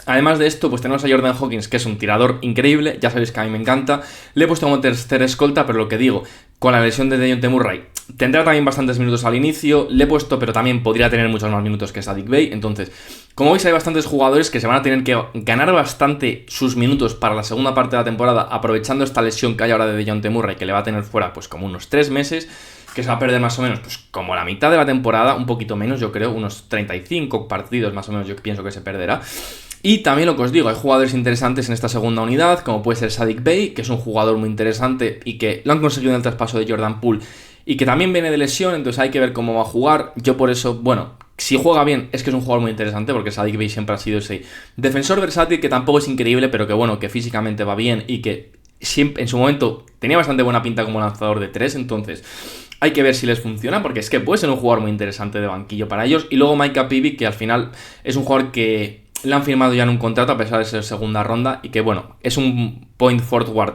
Además de esto, pues tenemos a Jordan Hawkins, que es un tirador increíble, ya sabéis que a mí me encanta. Le he puesto como tercer escolta, pero lo que digo, con la lesión de Dejounte Murray, tendrá también bastantes minutos al inicio, le he puesto, pero también podría tener muchos más minutos que Saddiq Bey. Entonces, como veis, hay bastantes jugadores que se van a tener que ganar bastante sus minutos para la segunda parte de la temporada, aprovechando esta lesión que hay ahora de Dejounte Murray, que le va a tener fuera pues como unos 3 meses, que se va a perder más o menos pues como la mitad de la temporada, un poquito menos, yo creo, unos 35 partidos más o menos yo pienso que se perderá. Y también lo que os digo, hay jugadores interesantes en esta segunda unidad, como puede ser Saddiq Bey, que es un jugador muy interesante y que lo han conseguido en el traspaso de Jordan Poole y que también viene de lesión, entonces hay que ver cómo va a jugar. Yo por eso, bueno, si juega bien es que es un jugador muy interesante, porque Saddiq Bey siempre ha sido ese defensor versátil que tampoco es increíble, pero que bueno, que físicamente va bien y que siempre, en su momento tenía bastante buena pinta como lanzador de 3, entonces hay que ver si les funciona, porque es que puede ser un jugador muy interesante de banquillo para ellos. Y luego Micah Pivy, que al final es un jugador que le han firmado ya en un contrato a pesar de ser segunda ronda y que bueno, es un point forward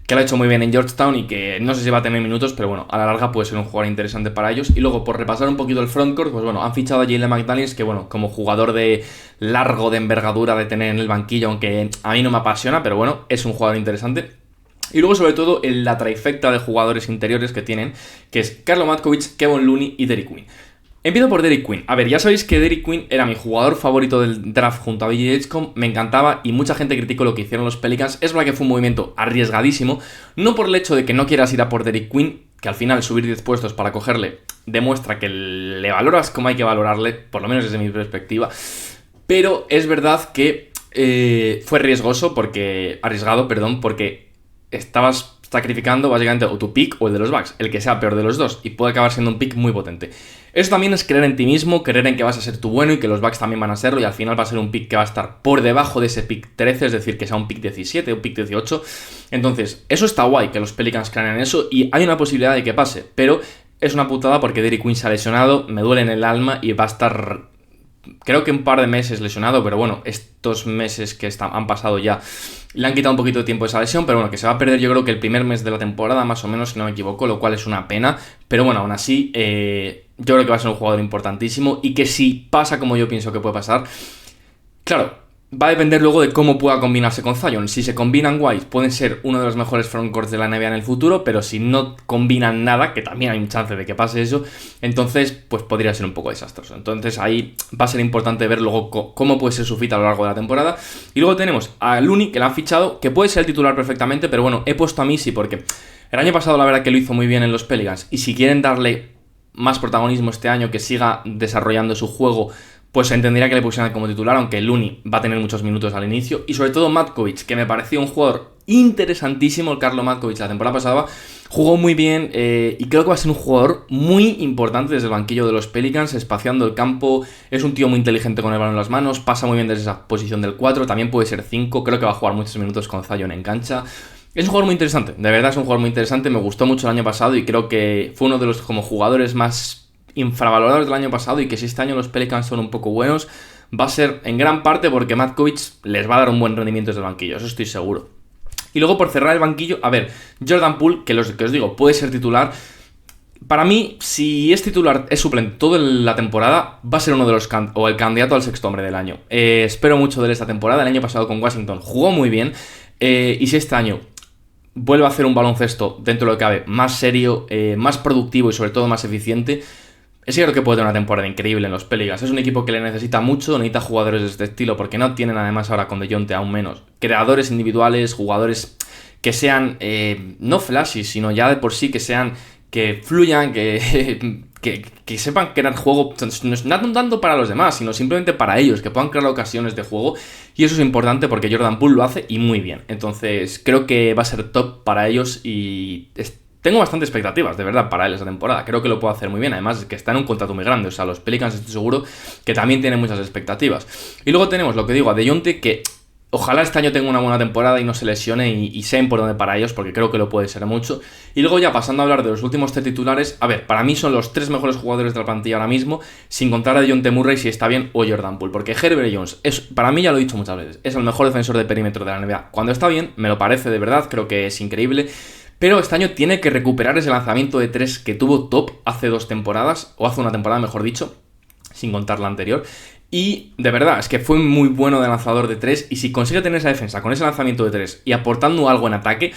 que lo ha hecho muy bien en Georgetown y que no sé si va a tener minutos, pero bueno, a la larga puede ser un jugador interesante para ellos. Y luego, por repasar un poquito el frontcourt, pues bueno, han fichado a Jalen McDaniels, que bueno, como jugador de largo, de envergadura, de tener en el banquillo, aunque a mí no me apasiona, pero bueno, es un jugador interesante. Y luego, sobre todo, la trifecta de jugadores interiores que tienen, que es Carlo Matkovic, Kevon Looney y Derrick Queen. Empiezo por Derrick Queen. A ver, ya sabéis que Derrick Queen era mi jugador favorito del draft junto a B.J. Edgecombe, me encantaba y mucha gente criticó lo que hicieron los Pelicans. Es verdad que fue un movimiento arriesgadísimo, no por el hecho de que no quieras ir a por Derrick Queen, que al final subir 10 puestos para cogerle demuestra que le valoras como hay que valorarle, por lo menos desde mi perspectiva, pero es verdad que fue arriesgado, porque estabas sacrificando básicamente o tu pick o el de los Bucks, el que sea peor de los dos, y puede acabar siendo un pick muy potente. Eso también es creer en ti mismo, creer en que vas a ser tú bueno y que los Bucks también van a serlo, y al final va a ser un pick que va a estar por debajo de ese pick 13, es decir, que sea un pick 17 o un pick 18. Entonces, eso está guay, que los Pelicans crean en eso, y hay una posibilidad de que pase, pero es una putada porque Derrick Queen se ha lesionado, me duele en el alma y va a estar, creo que un par de meses lesionado, pero bueno, estos meses que han pasado ya le han quitado un poquito de tiempo de esa lesión, pero bueno, que se va a perder yo creo que el primer mes de la temporada, más o menos, si no me equivoco, lo cual es una pena, pero bueno, aún así, yo creo que va a ser un jugador importantísimo y que si pasa como yo pienso que puede pasar, claro, va a depender luego de cómo pueda combinarse con Zion. Si se combinan guays, pueden ser uno de los mejores frontcourts de la NBA en el futuro, pero si no combinan nada, que también hay un chance de que pase eso, entonces pues podría ser un poco desastroso. Entonces ahí va a ser importante ver luego cómo puede ser su fit a lo largo de la temporada. Y luego tenemos a Looney, que le han fichado, que puede ser el titular perfectamente, pero bueno, he puesto a Missy porque el año pasado la verdad que lo hizo muy bien en los Pelicans, y si quieren darle más protagonismo este año, que siga desarrollando su juego, pues se entendería que le pusieran como titular, aunque Looney va a tener muchos minutos al inicio. Y sobre todo Matkovic, que me pareció un jugador interesantísimo, el Carlo Matkovic la temporada pasada, jugó muy bien y creo que va a ser un jugador muy importante desde el banquillo de los Pelicans, espaciando el campo, es un tío muy inteligente con el balón en las manos, pasa muy bien desde esa posición del 4, también puede ser 5, creo que va a jugar muchos minutos con Zion en cancha. Es un jugador muy interesante, de verdad es un jugador muy interesante, me gustó mucho el año pasado y creo que fue uno de los como jugadores más infravalorados del año pasado, y que si este año los Pelicans son un poco buenos, va a ser en gran parte porque Matkovic les va a dar un buen rendimiento desde el banquillo, eso estoy seguro. Y luego, por cerrar el banquillo, a ver, Jordan Poole, que os digo, puede ser titular. Para mí, si es titular, es suplente toda la temporada, va a ser uno de los o el candidato al sexto hombre del año. Espero mucho de él esta temporada. El año pasado con Washington jugó muy bien, y si este año vuelve a hacer un baloncesto dentro de lo que cabe más serio, más productivo y sobre todo más eficiente, es cierto que puede tener una temporada increíble en los Pelicans. Es un equipo que le necesita mucho, necesita jugadores de este estilo, porque no tienen además ahora con Dejounte aún menos creadores individuales, jugadores que sean no flashy, sino ya de por sí que sean, que fluyan, que sepan crear juego, no tanto para los demás, sino simplemente para ellos, que puedan crear ocasiones de juego, y eso es importante porque Jordan Poole lo hace y muy bien. Entonces creo que va a ser top para ellos y tengo bastantes expectativas, de verdad, para él esta temporada. Creo que lo puede hacer muy bien. Además, que está en un contrato muy grande. O sea, los Pelicans estoy seguro que también tienen muchas expectativas. Y luego tenemos lo que digo a Dejounte, que ojalá este año tenga una buena temporada y no se lesione y sea importante para ellos, porque creo que lo puede ser mucho. Y luego ya pasando a hablar de los últimos 3 titulares, a ver, para mí son los 3 mejores jugadores de la plantilla ahora mismo, sin contar a Dejounte Murray si está bien, o Jordan Poole, porque Herbert Jones para mí, ya lo he dicho muchas veces, es el mejor defensor de perímetro de la NBA. Cuando está bien, me lo parece de verdad, creo que es increíble. pero este año tiene que recuperar ese lanzamiento de 3 que tuvo top hace 2 temporadas, o hace una temporada mejor dicho, sin contar la anterior. Y de verdad, es que fue muy bueno de lanzador de 3, y si consigue tener esa defensa con ese lanzamiento de 3 y aportando algo en ataque,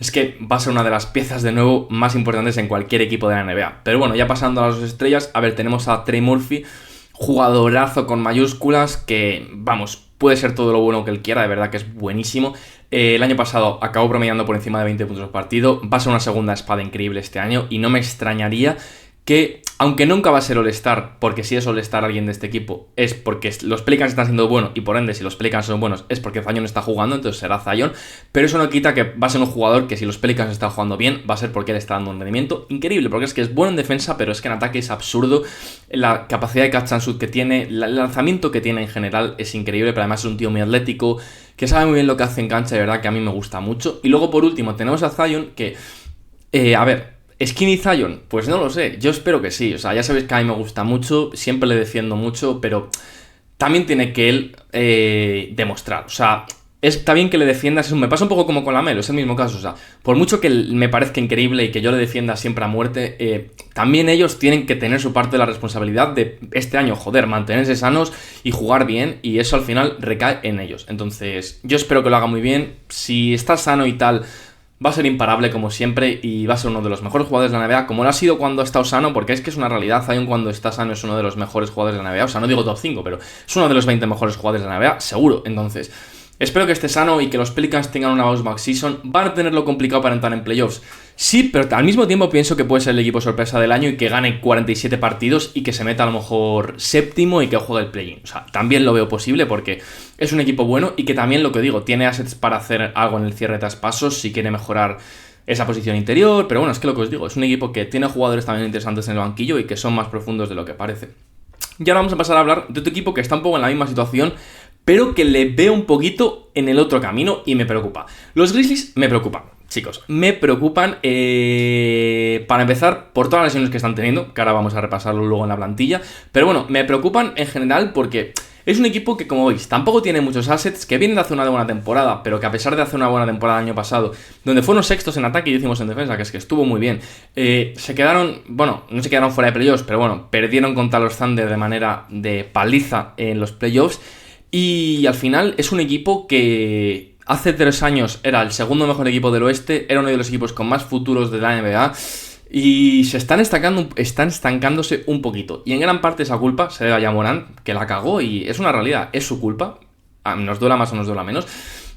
es que va a ser una de las piezas de nuevo más importantes en cualquier equipo de la NBA. Pero bueno, ya pasando a las 2 estrellas, a ver, tenemos a Trey Murphy, jugadorazo con mayúsculas, que vamos, puede ser todo lo bueno que él quiera, de verdad que es buenísimo. El año pasado acabó promediando por encima de 20 puntos por partido, va a ser una segunda espada increíble este año, y no me extrañaría que, aunque nunca va a ser All-Star, porque si es All-Star alguien de este equipo, es porque los Pelicans están siendo buenos, y por ende, si los Pelicans son buenos, es porque Zion está jugando, entonces será Zion, pero eso no quita que va a ser un jugador que si los Pelicans están jugando bien, va a ser porque él está dando un rendimiento increíble, porque es que es bueno en defensa, pero es que en ataque es absurdo, la capacidad de catch and shoot que tiene, el lanzamiento que tiene en general es increíble, pero además es un tío muy atlético, que sabe muy bien lo que hace en cancha, de verdad que a mí me gusta mucho. Y luego por último tenemos a Zion, que, a ver, ¿Skinny Zion? Pues no lo sé, yo espero que sí, o sea, ya sabéis que a mí me gusta mucho, siempre le defiendo mucho, pero también tiene que él demostrar, o sea, está bien que le defiendas, me pasa un poco como con la Melo, es el mismo caso, o sea, por mucho que me parezca increíble y que yo le defienda siempre a muerte, también ellos tienen que tener su parte de la responsabilidad de este año, joder, mantenerse sanos y jugar bien, y eso al final recae en ellos. Entonces, yo espero que lo haga muy bien, si está sano y tal, va a ser imparable como siempre y va a ser uno de los mejores jugadores de la NBA, como lo ha sido cuando ha estado sano, porque es que es una realidad. Zion cuando está sano es uno de los mejores jugadores de la NBA, o sea, no digo top 5, pero es uno de los 20 mejores jugadores de la NBA, seguro. Entonces, espero que esté sano y que los Pelicans tengan una bounce back season. Van a tenerlo complicado para entrar en playoffs, sí, pero al mismo tiempo pienso que puede ser el equipo sorpresa del año y que gane 47 partidos y que se meta a lo mejor séptimo y que juegue el play-in. O sea, también lo veo posible porque es un equipo bueno y que también, lo que digo, tiene assets para hacer algo en el cierre de traspasos si quiere mejorar esa posición interior. Pero bueno, es que lo que os digo, es un equipo que tiene jugadores también interesantes en el banquillo y que son más profundos de lo que parece. Y ahora vamos a pasar a hablar de otro equipo que está un poco en la misma situación, pero que le veo un poquito en el otro camino y me preocupa. Los Grizzlies me preocupan, chicos, me preocupan, para empezar, por todas las lesiones que están teniendo, que ahora vamos a repasarlo luego en la plantilla, pero bueno, me preocupan en general porque es un equipo que, como veis, tampoco tiene muchos assets, que vienen de hacer una buena temporada, pero que a pesar de hacer una buena temporada el año pasado, donde fueron sextos en ataque y decimos en defensa, que es que estuvo muy bien, se quedaron, bueno, no se quedaron fuera de playoffs, pero bueno, perdieron contra los Thunder de manera de paliza en los playoffs. Y al final es un equipo que hace 3 años era el segundo mejor equipo del oeste, era uno de los equipos con más futuros de la NBA y se están estancándose un poquito. Y en gran parte esa culpa se debe a Ja Morant, que la cagó y es una realidad, es su culpa, nos duela más o nos duela menos.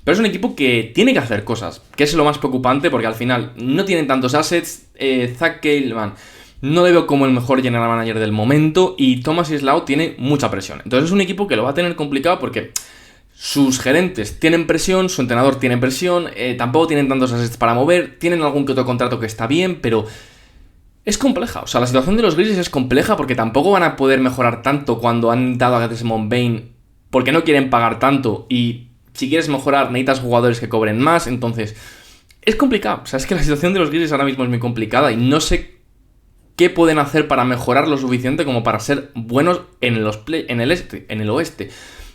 Pero es un equipo que tiene que hacer cosas, que es lo más preocupante porque al final no tienen tantos assets. Zach Kaleman no le veo como el mejor general manager del momento y Thomas Islau tiene mucha presión. Entonces es un equipo que lo va a tener complicado porque sus gerentes tienen presión, su entrenador tiene presión, tampoco tienen tantos assets para mover, tienen algún que otro contrato que está bien, pero es compleja. O sea, la situación de los Grizzlies es compleja porque tampoco van a poder mejorar tanto cuando han dado a Desmond Bane porque no quieren pagar tanto y si quieres mejorar necesitas jugadores que cobren más, entonces es complicado. O sea, es que la situación de los Grizzlies ahora mismo es muy complicada y no sé qué pueden hacer para mejorar lo suficiente como para ser buenos en el oeste.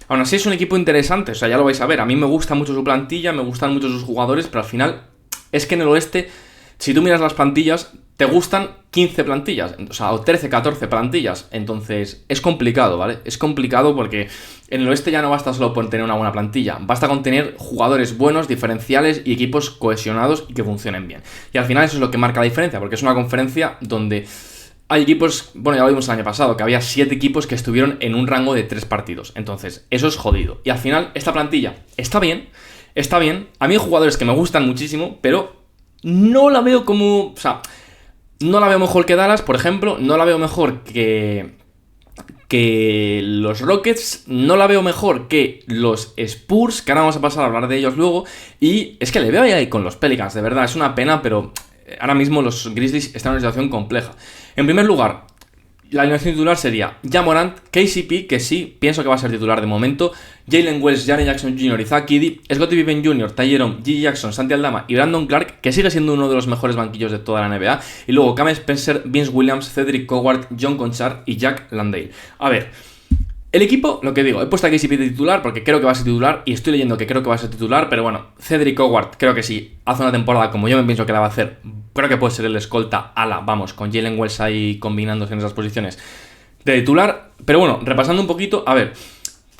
Aún así es un equipo interesante, o sea, ya lo vais a ver. A mí me gusta mucho su plantilla, me gustan mucho sus jugadores, pero al final es que en el oeste, si tú miras las plantillas, te gustan 15 plantillas, o sea, o 13, 14 plantillas. Entonces es complicado, ¿vale? Es complicado porque en el oeste ya no basta solo con tener una buena plantilla, basta con tener jugadores buenos, diferenciales y equipos cohesionados y que funcionen bien. Y al final eso es lo que marca la diferencia, porque es una conferencia donde hay equipos, bueno, ya lo vimos el año pasado, que había 7 equipos que estuvieron en un rango de 3 partidos. Entonces, eso es jodido. Y al final, esta plantilla está bien. A mí hay jugadores que me gustan muchísimo, pero no la veo como, o sea, no la veo mejor que Dallas, por ejemplo, no la veo mejor que los Rockets, no la veo mejor que los Spurs, que ahora vamos a pasar a hablar de ellos luego, y es que le veo ahí con los Pelicans, de verdad, es una pena, pero ahora mismo los Grizzlies están en una situación compleja. En primer lugar, la alineación titular sería Ja Morant, KCP, que sí, pienso que va a ser titular de momento, Jalen Wells, Jaren Jackson Jr. y Zach Edey, Scottie Pippen Jr., Ty Jerome, Gigi Jackson, Santi Aldama y Brandon Clark, que sigue siendo uno de los mejores banquillos de toda la NBA, y luego Cam Spencer, Vince Williams, Cedric Howard, John Conchar y Jack Landale. A ver, El equipo, lo que digo, he puesto a KCP de titular porque creo que va a ser titular y estoy leyendo que creo que va a ser titular, pero bueno, Cedric Howard creo que sí, hace una temporada como yo me pienso que la va a hacer, creo que puede ser el escolta ala, vamos, con Jalen Wells ahí combinándose en esas posiciones de titular, pero bueno, repasando un poquito, a ver,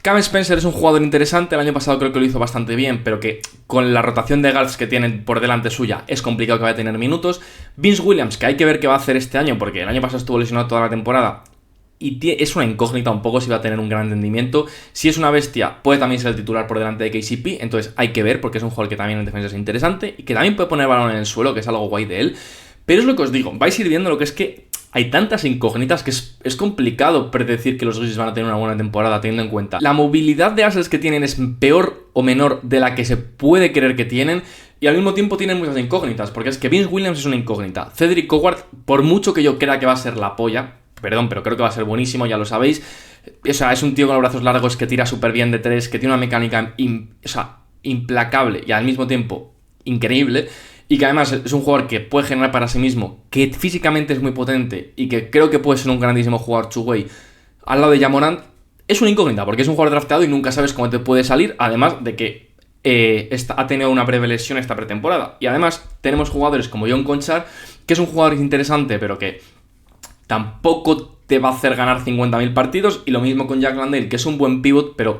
Cam Spencer es un jugador interesante, el año pasado creo que lo hizo bastante bien, pero que con la rotación de guards que tienen por delante suya es complicado que vaya a tener minutos. Vince Williams, que hay que ver qué va a hacer este año, porque el año pasado estuvo lesionado toda la temporada, y es una incógnita un poco si va a tener un gran rendimiento. Si es una bestia, puede también ser el titular por delante de KCP, entonces hay que ver, porque es un jugador que también en defensa es interesante, y que también puede poner balón en el suelo, que es algo guay de él. Pero es lo que os digo, vais a ir viendo lo que es que hay tantas incógnitas que es complicado predecir que los Grizzlies van a tener una buena temporada teniendo en cuenta la movilidad de assets que tienen es peor o menor de la que se puede creer que tienen, y al mismo tiempo tienen muchas incógnitas, porque es que Vince Williams es una incógnita, Cedric Howard, por mucho que yo crea que va a ser la polla, perdón, pero creo que va a ser buenísimo, ya lo sabéis, o sea, es un tío con los brazos largos que tira súper bien de tres, que tiene una mecánica implacable y al mismo tiempo increíble, y que además es un jugador que puede generar para sí mismo, que físicamente es muy potente y que creo que puede ser un grandísimo jugador two-way al lado de Ja Morant. Es una incógnita porque es un jugador drafteado y nunca sabes cómo te puede salir, además de que ha tenido una breve lesión esta pretemporada. Y además tenemos jugadores como John Conchar, que es un jugador interesante pero que tampoco te va a hacer ganar 50.000 partidos, y lo mismo con Jack Landale, que es un buen pivot pero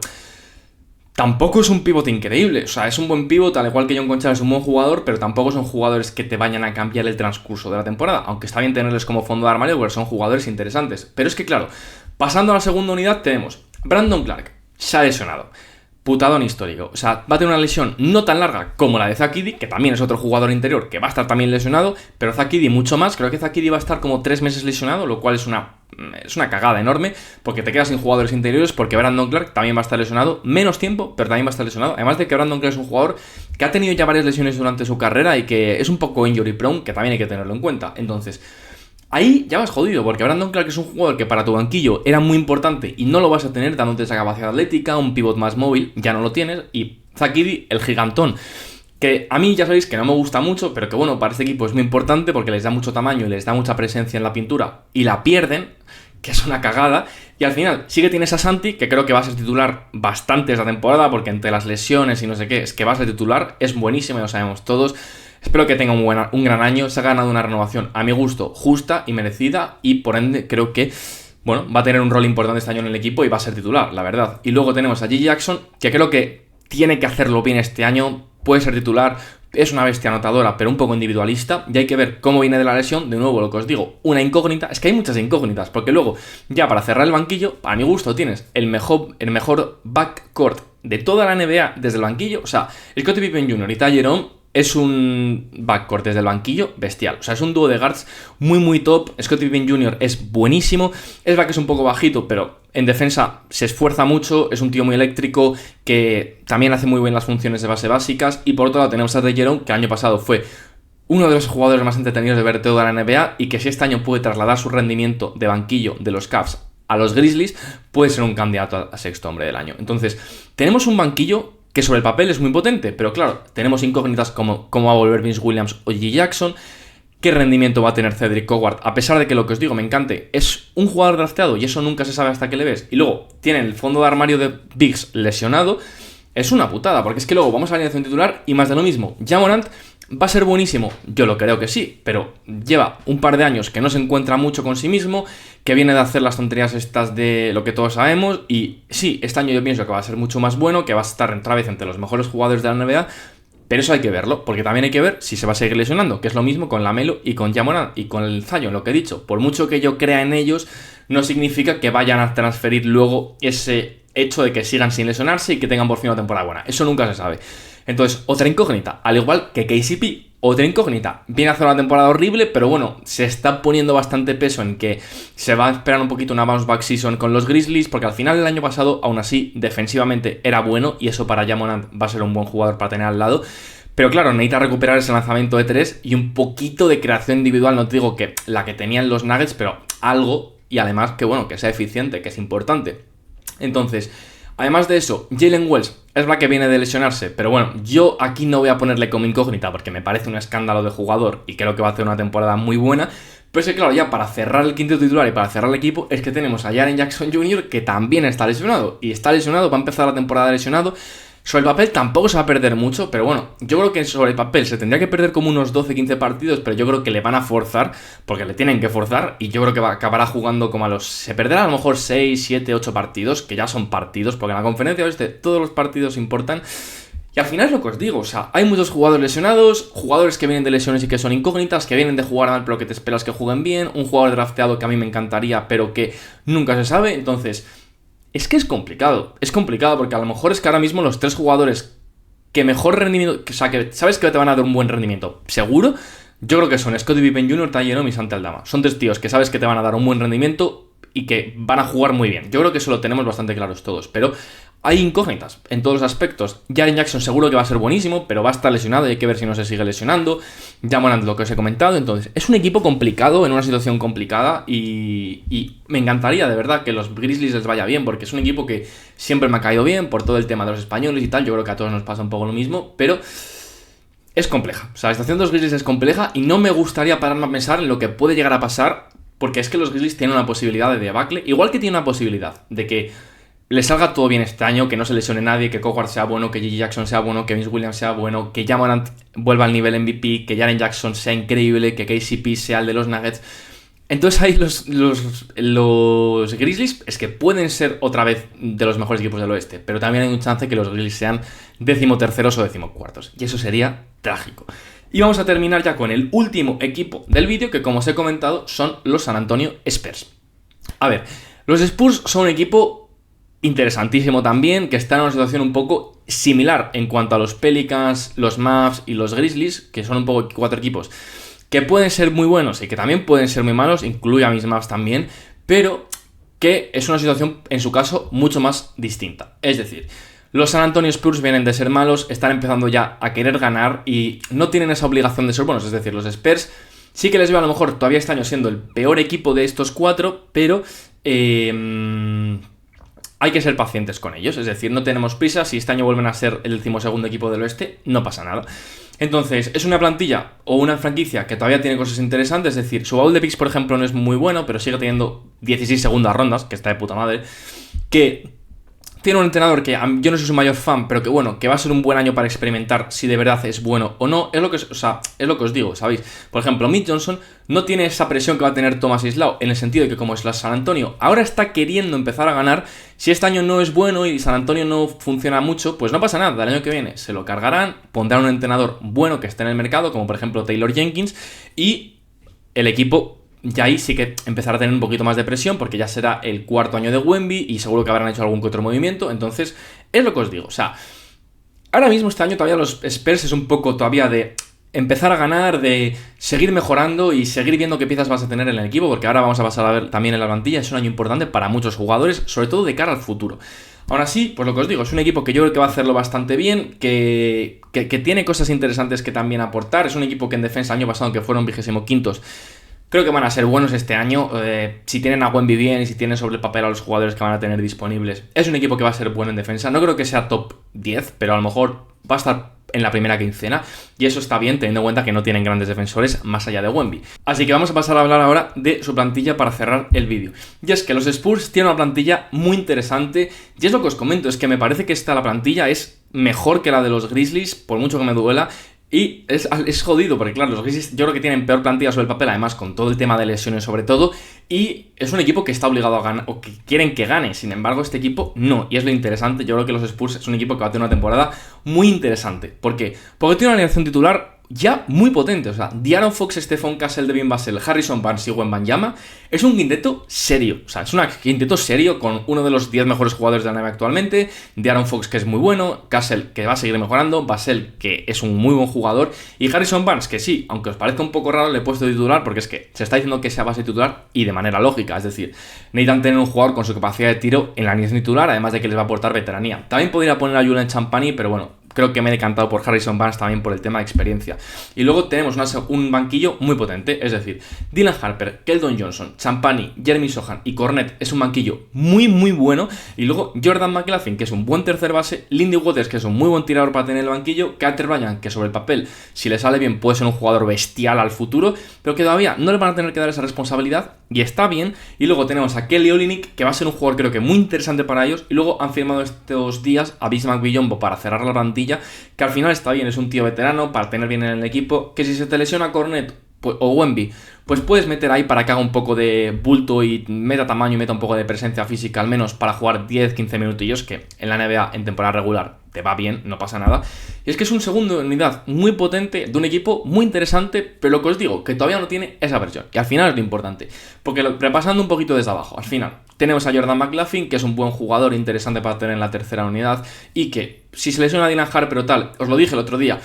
tampoco es un pivot increíble, o sea, es un buen pivot, al igual que John Conchar es un buen jugador, pero tampoco son jugadores que te vayan a cambiar el transcurso de la temporada, aunque está bien tenerles como fondo de armario porque son jugadores interesantes. Pero es que claro, pasando a la segunda unidad tenemos Brandon Clark, se ha lesionado, putadón histórico, o sea, va a tener una lesión no tan larga como la de Zach Edey, que también es otro jugador interior que va a estar también lesionado, pero Zach Edey mucho más, creo que Zach Edey va a estar como 3 meses lesionado, lo cual es una cagada enorme, porque te quedas sin jugadores interiores, porque Brandon Clark también va a estar lesionado, menos tiempo, pero también va a estar lesionado, además de que Brandon Clark es un jugador que ha tenido ya varias lesiones durante su carrera y que es un poco injury prone, que también hay que tenerlo en cuenta. Entonces, ahí ya vas jodido, porque Brandon Clark es un jugador que para tu banquillo era muy importante y no lo vas a tener dándote esa capacidad atlética, un pivot más móvil, ya no lo tienes, y Zach Edey, el gigantón, que a mí ya sabéis que no me gusta mucho, pero que bueno, para este equipo es muy importante porque les da mucho tamaño y les da mucha presencia en la pintura y la pierden, que es una cagada, y al final sí que tienes a Santi, que creo que va a ser titular bastante esta temporada, porque entre las lesiones y no sé qué, es que va a ser titular, es buenísimo, ya lo sabemos todos. Espero que tenga un gran año, se ha ganado una renovación a mi gusto justa y merecida, y por ende creo que, bueno, va a tener un rol importante este año en el equipo y va a ser titular, la verdad. Y luego tenemos a G. Jackson, que creo que tiene que hacerlo bien este año, puede ser titular, es una bestia anotadora, pero un poco individualista, y hay que ver cómo viene de la lesión. De nuevo, lo que os digo, una incógnita, es que hay muchas incógnitas, porque luego, ya para cerrar el banquillo, a mi gusto tienes el mejor backcourt de toda la NBA desde el banquillo, o sea, Scottie Pippen Jr. y Ty Jerome es un backcourt desde el banquillo bestial. O sea, es un dúo de guards muy muy top. Scottie Pippen Jr. es buenísimo. Es verdad que es un poco bajito, pero en defensa se esfuerza mucho. Es un tío muy eléctrico que también hace muy bien las funciones de base básicas. Y por otro lado tenemos a Ty Jerome, que el año pasado fue uno de los jugadores más entretenidos de ver toda la NBA, y que si este año puede trasladar su rendimiento de banquillo de los Cavs a los Grizzlies, puede ser un candidato a sexto hombre del año. Entonces, tenemos un banquillo que sobre el papel es muy potente, pero claro, tenemos incógnitas como cómo va a volver Vince Williams o G. Jackson, qué rendimiento va a tener Cedric Howard, a pesar de que lo que os digo me encante, es un jugador drafteado y eso nunca se sabe hasta que le ves, y luego tiene el fondo de armario de Biggs lesionado, es una putada, porque es que luego vamos a la alineación titular y más de lo mismo. Ja Morant va a ser buenísimo, yo lo creo que sí, pero lleva un par de años que no se encuentra mucho con sí mismo, que viene de hacer las tonterías estas de lo que todos sabemos, y sí, este año yo pienso que va a ser mucho más bueno, que va a estar otra vez entre los mejores jugadores de la NBA, pero eso hay que verlo, porque también hay que ver si se va a seguir lesionando, que es lo mismo con LaMelo y con Ja Morant y con el Zion, lo que he dicho. Por mucho que yo crea en ellos, no significa que vayan a transferir luego ese hecho de que sigan sin lesionarse y que tengan por fin una temporada buena. Eso nunca se sabe. Entonces, otra incógnita, al igual que KCP, otra incógnita. Viene a hacer una temporada horrible, pero bueno, se está poniendo bastante peso en que se va a esperar un poquito una bounce back season con los Grizzlies, porque al final del año pasado, aún así, defensivamente era bueno, y eso para Ja Morant va a ser un buen jugador para tener al lado. Pero claro, necesita recuperar ese lanzamiento de 3 y un poquito de creación individual. No te digo que la que tenían los Nuggets, pero algo, y además que bueno, que sea eficiente, que es importante. Entonces, además de eso, Jalen Wells es verdad que viene de lesionarse, pero bueno, yo aquí no voy a ponerle como incógnita porque me parece un escándalo de jugador y creo que va a hacer una temporada muy buena, Pero es que claro, ya para cerrar el quinto titular y para cerrar el equipo es que tenemos a Jaren Jackson Jr. que también está lesionado. Y está lesionado, va a empezar la temporada lesionado. Sobre el papel tampoco se va a perder mucho, pero bueno, yo creo que sobre el papel se tendría que perder como unos 12-15 partidos, pero yo creo que le van a forzar, porque le tienen que forzar, y yo creo que acabará jugando como se perderá a lo mejor 6, 7, 8 partidos, que ya son partidos, porque en la conferencia todos los partidos importan. Y al final es lo que os digo, o sea, hay muchos jugadores lesionados, jugadores que vienen de lesiones y que son incógnitas, que vienen de jugar mal pero que te esperas que jueguen bien, un jugador drafteado que a mí me encantaría pero que nunca se sabe, entonces... Es que es complicado porque a lo mejor es que ahora mismo los 3 jugadores que mejor rendimiento, o sea, que sabes que te van a dar un buen rendimiento, seguro, yo creo que son Scottie Pippen Jr., Ty Jerome y Santi Aldama. Son 3 tíos que sabes que te van a dar un buen rendimiento y que van a jugar muy bien. Yo creo que eso lo tenemos bastante claros todos, pero hay incógnitas en todos los aspectos. Jaren Jackson seguro que va a ser buenísimo, pero va a estar lesionado y hay que ver si no se sigue lesionando. Ya Morant, lo que os he comentado. Entonces, es un equipo complicado, en una situación complicada y me encantaría de verdad que los Grizzlies les vaya bien, porque es un equipo que siempre me ha caído bien por todo el tema de los españoles y tal. Yo creo que a todos nos pasa un poco lo mismo, pero... es compleja. O sea, la situación de los Grizzlies es compleja y no me gustaría pararme a pensar en lo que puede llegar a pasar, porque es que los Grizzlies tienen una posibilidad de debacle, igual que tienen una posibilidad de que le salga todo bien este año, que no se lesione nadie, que Howard sea bueno, que Gigi Jackson sea bueno, que Vince Williams sea bueno, que Ja Morant vuelva al nivel MVP, que Jaren Jackson sea increíble, que KCP sea el de los Nuggets. Entonces ahí los Grizzlies es que pueden ser otra vez de los mejores equipos del oeste, pero también hay un chance que los Grizzlies sean 13º o 14º, y eso sería trágico. Y vamos a terminar ya con el último equipo del vídeo, que como os he comentado son los San Antonio Spurs. A ver, los Spurs son un equipo interesantísimo también, que está en una situación un poco similar en cuanto a los Pelicans, los Mavs y los Grizzlies, que son un poco 4 equipos que pueden ser muy buenos y que también pueden ser muy malos, incluye a mis Mavs también, pero que es una situación, en su caso, mucho más distinta. Es decir, los San Antonio Spurs vienen de ser malos, están empezando ya a querer ganar y no tienen esa obligación de ser buenos. Es decir, los Spurs sí que les veo a lo mejor todavía este año siendo el peor equipo de estos 4, pero hay que ser pacientes con ellos. Es decir, no tenemos prisa. Si este año vuelven a ser el 12º equipo del oeste, no pasa nada. Entonces, es una plantilla o una franquicia que todavía tiene cosas interesantes. Es decir, su baúl de picks, por ejemplo, no es muy bueno, pero sigue teniendo 16 segundas rondas, que está de puta madre. Que tiene un entrenador que yo no soy su mayor fan, pero que bueno, que va a ser un buen año para experimentar si de verdad es bueno o no. Es lo que os digo, ¿sabéis? Por ejemplo, Mitch Johnson no tiene esa presión que va a tener Thomas Islao, en el sentido de que como es la San Antonio ahora está queriendo empezar a ganar, si este año no es bueno y San Antonio no funciona mucho, pues no pasa nada, el año que viene se lo cargarán, pondrán un entrenador bueno que esté en el mercado, como por ejemplo Taylor Jenkins, y el equipo ya ahí sí que empezará a tener un poquito más de presión, porque ya será el 4º año de Wemby y seguro que habrán hecho algún que otro movimiento. Entonces, es lo que os digo, o sea, ahora mismo este año todavía los Spurs es un poco todavía de empezar a ganar, de seguir mejorando y seguir viendo qué piezas vas a tener en el equipo, porque ahora vamos a pasar a ver también en la plantilla. Es un año importante para muchos jugadores, sobre todo de cara al futuro. Aún así, pues lo que os digo, es un equipo que yo creo que va a hacerlo bastante bien, que tiene cosas interesantes que también aportar. Es un equipo que en defensa el año pasado, que fueron 25º, creo que van a ser buenos este año, si tienen a Wemby bien y si tienen sobre el papel a los jugadores que van a tener disponibles. Es un equipo que va a ser bueno en defensa. No creo que sea top 10, pero a lo mejor va a estar en la primera quincena. Y eso está bien, teniendo en cuenta que no tienen grandes defensores más allá de Wemby. Así que vamos a pasar a hablar ahora de su plantilla para cerrar el vídeo. Y es que los Spurs tienen una plantilla muy interesante. Y es lo que os comento, es que me parece que la plantilla es mejor que la de los Grizzlies, por mucho que me duela. Y es jodido, porque claro, los Grizzlies yo creo que tienen peor plantilla sobre el papel, además con todo el tema de lesiones sobre todo, y es un equipo que está obligado a ganar, o que quieren que gane. Sin embargo, este equipo no, y es lo interesante. Yo creo que los Spurs es un equipo que va a tener una temporada muy interesante. ¿Por qué? Porque tiene una alineación titular ya muy potente, o sea, De'Aaron Fox, Stephon Castle, Devin Vassell, Harrison Barnes y Wembanyama es un quinteto serio, o sea, es un quinteto serio con uno de los 10 mejores jugadores de la NBA actualmente, De'Aaron Fox, que es muy bueno, Castle, que va a seguir mejorando, Vassell, que es un muy buen jugador, y Harrison Barnes, que sí, aunque os parezca un poco raro, le he puesto titular porque es que se está diciendo que sea base titular y de manera lógica, es decir, necesitan tener un jugador con su capacidad de tiro en la alineación titular, además de que les va a aportar veteranía. También podría poner a Julian Champagny, pero bueno, creo que me he decantado por Harrison Barnes también por el tema de experiencia. Y luego tenemos un banquillo muy potente, es decir, Dylan Harper, Keldon Johnson, Champagnie, Jeremy Sochan y Cornet es un banquillo muy muy bueno. Y luego Jordan McLaughlin, que es un buen tercer base, Lindy Waters, que es un muy buen tirador para tener el banquillo, Carter Bryant, que sobre el papel, si le sale bien, puede ser un jugador bestial al futuro, pero que todavía no le van a tener que dar esa responsabilidad y está bien. Y luego tenemos a Kelly Olynyk, que va a ser un jugador creo que muy interesante para ellos. Y luego han firmado estos días a Bismack Biyombo para cerrar la plantilla, que al final está bien, es un tío veterano para tener bien en el equipo, que si se te lesiona Cornet o Wemby, pues puedes meter ahí para que haga un poco de bulto y meta tamaño y meta un poco de presencia física, al menos para jugar 10-15 minutillos, que en la NBA en temporada regular te va bien, no pasa nada. Y es que es un segundo de unidad muy potente de un equipo muy interesante, pero lo que os digo, que todavía no tiene esa versión, y al final es lo importante, porque repasando un poquito desde abajo, al final tenemos a Jordan McLaughlin, que es un buen jugador interesante para tener en la tercera unidad, y que si se lesiona a Dylan Harper o tal, os lo dije el otro día,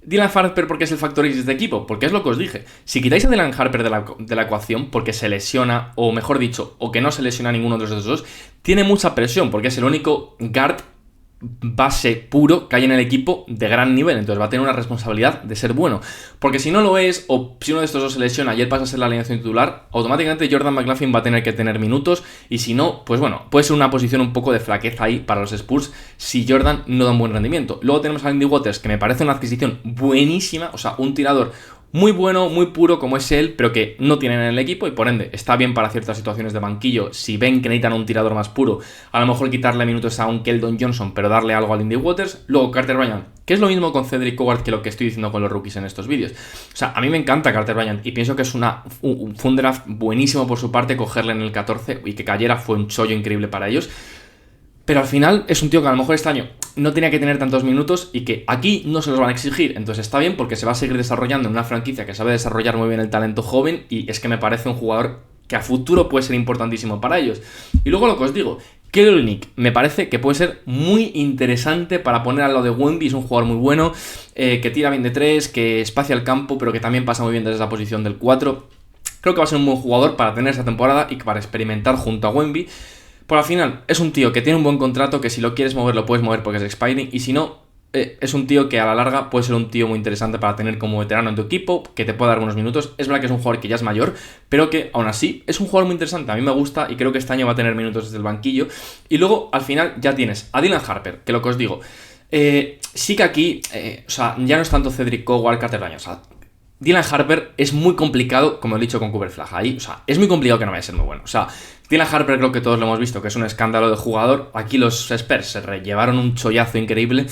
Dylan Harper porque es el factor X de este equipo, porque es lo que os dije. Si quitáis a Dylan Harper de la ecuación porque se lesiona, o mejor dicho, o que no se lesiona ninguno de los dos, tiene mucha presión porque es el único guard base puro que hay en el equipo de gran nivel, entonces va a tener una responsabilidad de ser bueno, porque si no lo es, o si uno de estos dos se lesiona y él pasa a ser la alineación titular, automáticamente Jordan McLaughlin va a tener que tener minutos, y si no, pues bueno, puede ser una posición un poco de flaqueza ahí para los Spurs si Jordan no da un buen rendimiento. Luego tenemos a Lindy Waters, que me parece una adquisición buenísima, o sea, un tirador muy bueno, muy puro como es él, pero que no tienen en el equipo y por ende está bien para ciertas situaciones de banquillo. Si ven que necesitan un tirador más puro, a lo mejor quitarle minutos a un Keldon Johnson, pero darle algo a Lindy Waters. Luego Carter Bryant, que es lo mismo con Cedric Howard que lo que estoy diciendo con los rookies en estos vídeos. O sea, a mí me encanta Carter Bryant y pienso que es un draft buenísimo por su parte cogerle en el 14 y que cayera fue un chollo increíble para ellos. Pero al final es un tío que a lo mejor este año no tenía que tener tantos minutos y que aquí no se los van a exigir. Entonces está bien porque se va a seguir desarrollando en una franquicia que sabe desarrollar muy bien el talento joven, y es que me parece un jugador que a futuro puede ser importantísimo para ellos. Y luego lo que os digo, Kelly Olynyk me parece que puede ser muy interesante para poner al lado de Wemby. Es un jugador muy bueno, que tira bien de 3, que espacia el campo, pero que también pasa muy bien desde la posición del 4. Creo que va a ser un buen jugador para tener esta temporada y para experimentar junto a Wemby. Por al final, es un tío que tiene un buen contrato, que si lo quieres mover, lo puedes mover porque es expiring, y si no, es un tío que a la larga puede ser un tío muy interesante para tener como veterano en tu equipo, que te pueda dar unos minutos. Es verdad que es un jugador que ya es mayor, pero que aún así es un jugador muy interesante. A mí me gusta y creo que este año va a tener minutos desde el banquillo. Y luego, al final, ya tienes a Dylan Harper, que lo que os digo, sí que aquí, o sea, ya no es tanto Cedric Howard, Carter Bryant, o sea, Dylan Harper es muy complicado, como he dicho con Cooper Flag ahí, o sea, es muy complicado que no vaya a ser muy bueno. O sea, Dylan Harper creo que todos lo hemos visto, que es un escándalo de jugador. Aquí los Spurs se llevaron un chollazo increíble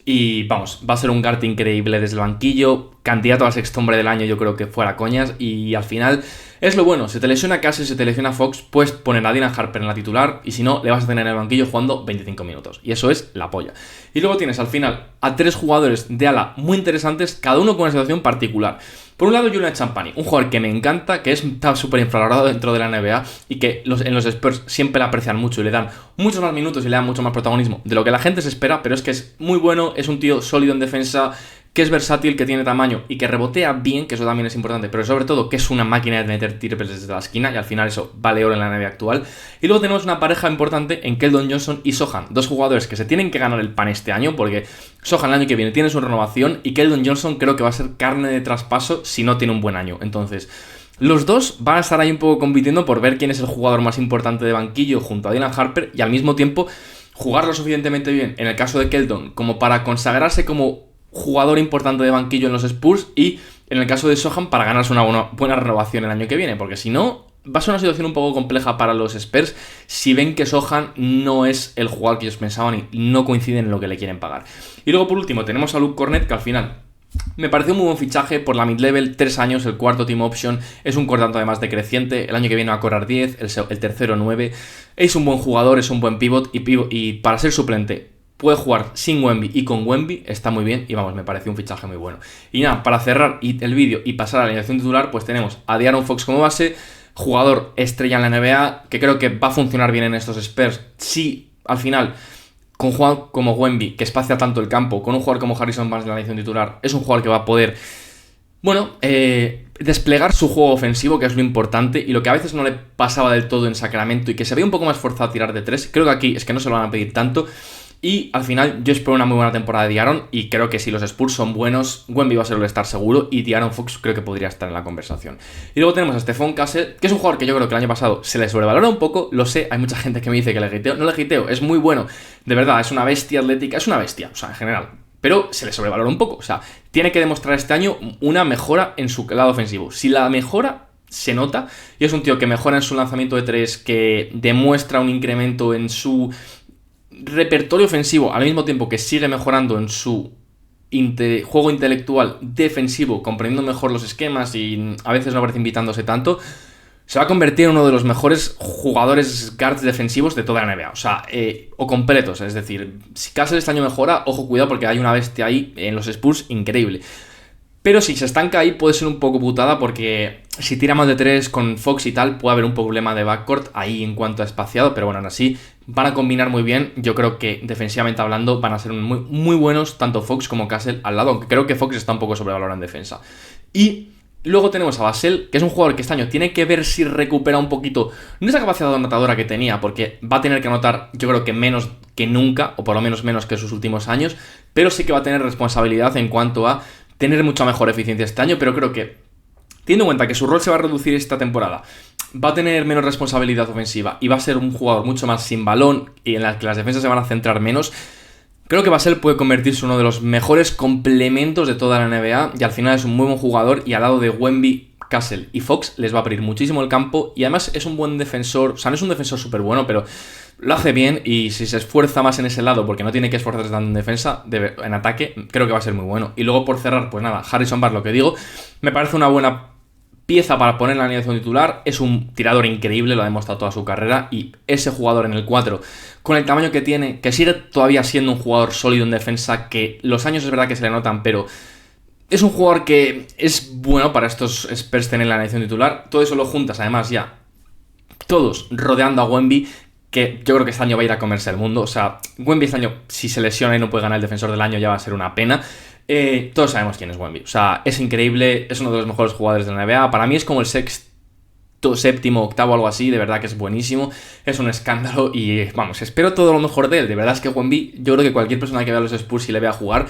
y vamos, va a ser un guard increíble desde el banquillo, candidato al sexto hombre del año, yo creo que fuera coñas, y al final es lo bueno, se te lesiona Casey, se te lesiona Fox, puedes poner a Dylan Harper en la titular y si no, le vas a tener en el banquillo jugando 25 minutos, y eso es la polla. Y luego tienes al final a 3 jugadores de ala muy interesantes, cada uno con una situación particular. Por un lado, Julian Champagnie, un jugador que me encanta, que está súper infravalorado dentro de la NBA y que en los Spurs siempre le aprecian mucho y le dan muchos más minutos y le dan mucho más protagonismo de lo que la gente se espera, pero es que es muy bueno, es un tío sólido en defensa, que es versátil, que tiene tamaño y que rebotea bien, que eso también es importante, pero sobre todo que es una máquina de meter triples desde la esquina, y al final eso vale oro en la NBA actual. Y luego tenemos una pareja importante en Keldon Johnson y Sochan, dos jugadores que se tienen que ganar el pan este año, porque Sochan el año que viene tiene su renovación y Keldon Johnson creo que va a ser carne de traspaso si no tiene un buen año. Entonces, los dos van a estar ahí un poco compitiendo por ver quién es el jugador más importante de banquillo junto a Dylan Harper, y al mismo tiempo jugar lo suficientemente bien en el caso de Keldon como para consagrarse como jugador importante de banquillo en los Spurs, y en el caso de Sochan para ganarse una buena renovación el año que viene, porque si no va a ser una situación un poco compleja para los Spurs si ven que Sochan no es el jugador que ellos pensaban y no coinciden en lo que le quieren pagar. Y luego por último tenemos a Luke Cornet, que al final me pareció un muy buen fichaje por la mid-level, 3 años, el cuarto team option, es un contrato además decreciente, el año que viene va a cobrar 10, el tercero 9, es un buen jugador, es un buen pivot y para ser suplente puede jugar sin Wemby y con Wemby, está muy bien y vamos, me pareció un fichaje muy bueno. Y nada, para cerrar el vídeo y pasar a la alineación titular, pues tenemos a De'Aaron Fox como base, jugador estrella en la NBA, que creo que va a funcionar bien en estos Spurs si al final con un jugador como Wemby, que espacia tanto el campo, con un jugador como Harrison Barnes en la alineación titular, es un jugador que va a poder, bueno, desplegar su juego ofensivo, que es lo importante, y lo que a veces no le pasaba del todo en Sacramento y que se veía un poco más forzado a tirar de 3, creo que aquí es que no se lo van a pedir tanto. Y al final yo espero una muy buena temporada de De'Aaron y creo que si los Spurs son buenos, Wemby va a ser el estar seguro y De'Aaron Fox creo que podría estar en la conversación. Y luego tenemos a Stephon Castle, que es un jugador que yo creo que el año pasado se le sobrevalora un poco, lo sé, hay mucha gente que me dice que le hiteo, no le hiteo, es muy bueno, de verdad, es una bestia atlética, es una bestia, o sea, en general, pero se le sobrevalora un poco, o sea, tiene que demostrar este año una mejora en su lado ofensivo. Si la mejora se nota, y es un tío que mejora en su lanzamiento de 3, que demuestra un incremento en su repertorio ofensivo, al mismo tiempo que sigue mejorando en su juego intelectual defensivo, comprendiendo mejor los esquemas y a veces no precipitándose tanto, se va a convertir en uno de los mejores jugadores guards defensivos de toda la NBA, o sea, o completos, es decir, si Castle este año mejora, ojo, cuidado, porque hay una bestia ahí en los Spurs increíble. Pero si se estanca ahí puede ser un poco putada, porque si tira más de 3 con Fox y tal, puede haber un problema de backcourt ahí en cuanto a espaciado, pero bueno, aún así van a combinar muy bien. Yo creo que defensivamente hablando van a ser muy, muy buenos tanto Fox como Castle al lado, aunque creo que Fox está un poco sobrevalorado en defensa. Y luego tenemos a Vassell, que es un jugador que este año tiene que ver si recupera un poquito, no esa capacidad anotadora que tenía, porque va a tener que anotar, yo creo que menos que nunca, o por lo menos menos que sus últimos años, pero sí que va a tener responsabilidad en cuanto a tener mucha mejor eficiencia este año, pero creo que, teniendo en cuenta que su rol se va a reducir esta temporada, va a tener menos responsabilidad ofensiva y va a ser un jugador mucho más sin balón y en el que las defensas se van a centrar menos. Creo que Vassell puede convertirse en uno de los mejores complementos de toda la NBA y al final es un muy buen jugador y al lado de Wemby, Castle y Fox les va a abrir muchísimo el campo y además es un buen defensor, o sea, no es un defensor súper bueno, pero lo hace bien y si se esfuerza más en ese lado, porque no tiene que esforzarse tanto en defensa, en ataque, creo que va a ser muy bueno. Y luego por cerrar, pues nada, Harrison Barnes, lo que digo, me parece una buena pieza para poner en la alineación titular, es un tirador increíble, lo ha demostrado toda su carrera y ese jugador en el 4, con el tamaño que tiene, que sigue todavía siendo un jugador sólido en defensa, que los años es verdad que se le notan, pero es un jugador que es bueno para estos Spurs tener en la alineación titular. Todo eso lo juntas, además ya, todos rodeando a Wemby, que yo creo que este año va a ir a comerse el mundo. O sea, Wemby este año, si se lesiona y no puede ganar el defensor del año, ya va a ser una pena. Todos sabemos quién es Wemby. O sea, es increíble, es uno de los mejores jugadores de la NBA. Para mí es como el sexto, séptimo, octavo, algo así. De verdad que es buenísimo. Es un escándalo y, vamos, espero todo lo mejor de él. De verdad es que Wemby, yo creo que cualquier persona que vea a los Spurs y le vea jugar,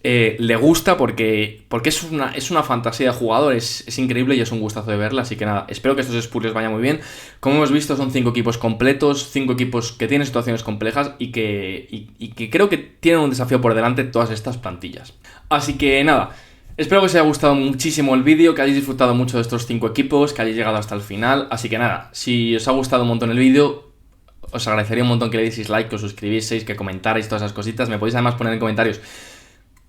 le gusta porque es una fantasía de jugador, es increíble y es un gustazo de verla, así que nada, espero que estos Spurs les vaya muy bien. Como hemos visto, son 5 equipos completos, 5 equipos que tienen situaciones complejas y que creo que tienen un desafío por delante todas estas plantillas. Así que nada, espero que os haya gustado muchísimo el vídeo, que hayáis disfrutado mucho de estos 5 equipos, que hayáis llegado hasta el final, así que nada, si os ha gustado un montón el vídeo, os agradecería un montón que le deis like, que os suscribieseis, que comentarais todas esas cositas. Me podéis además poner en comentarios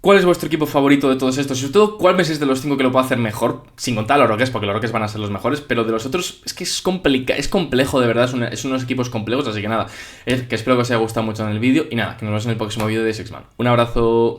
¿cuál es vuestro equipo favorito de todos estos? Y sobre todo, ¿cuál pensáis de los 5 que lo puede hacer mejor? Sin contar a los Rockets, porque los Rockets van a ser los mejores, pero de los otros es que es complejo, de verdad, es unos equipos complejos, así que nada, que espero que os haya gustado mucho en el vídeo, y nada, que nos vemos en el próximo vídeo de Sixman. Un abrazo.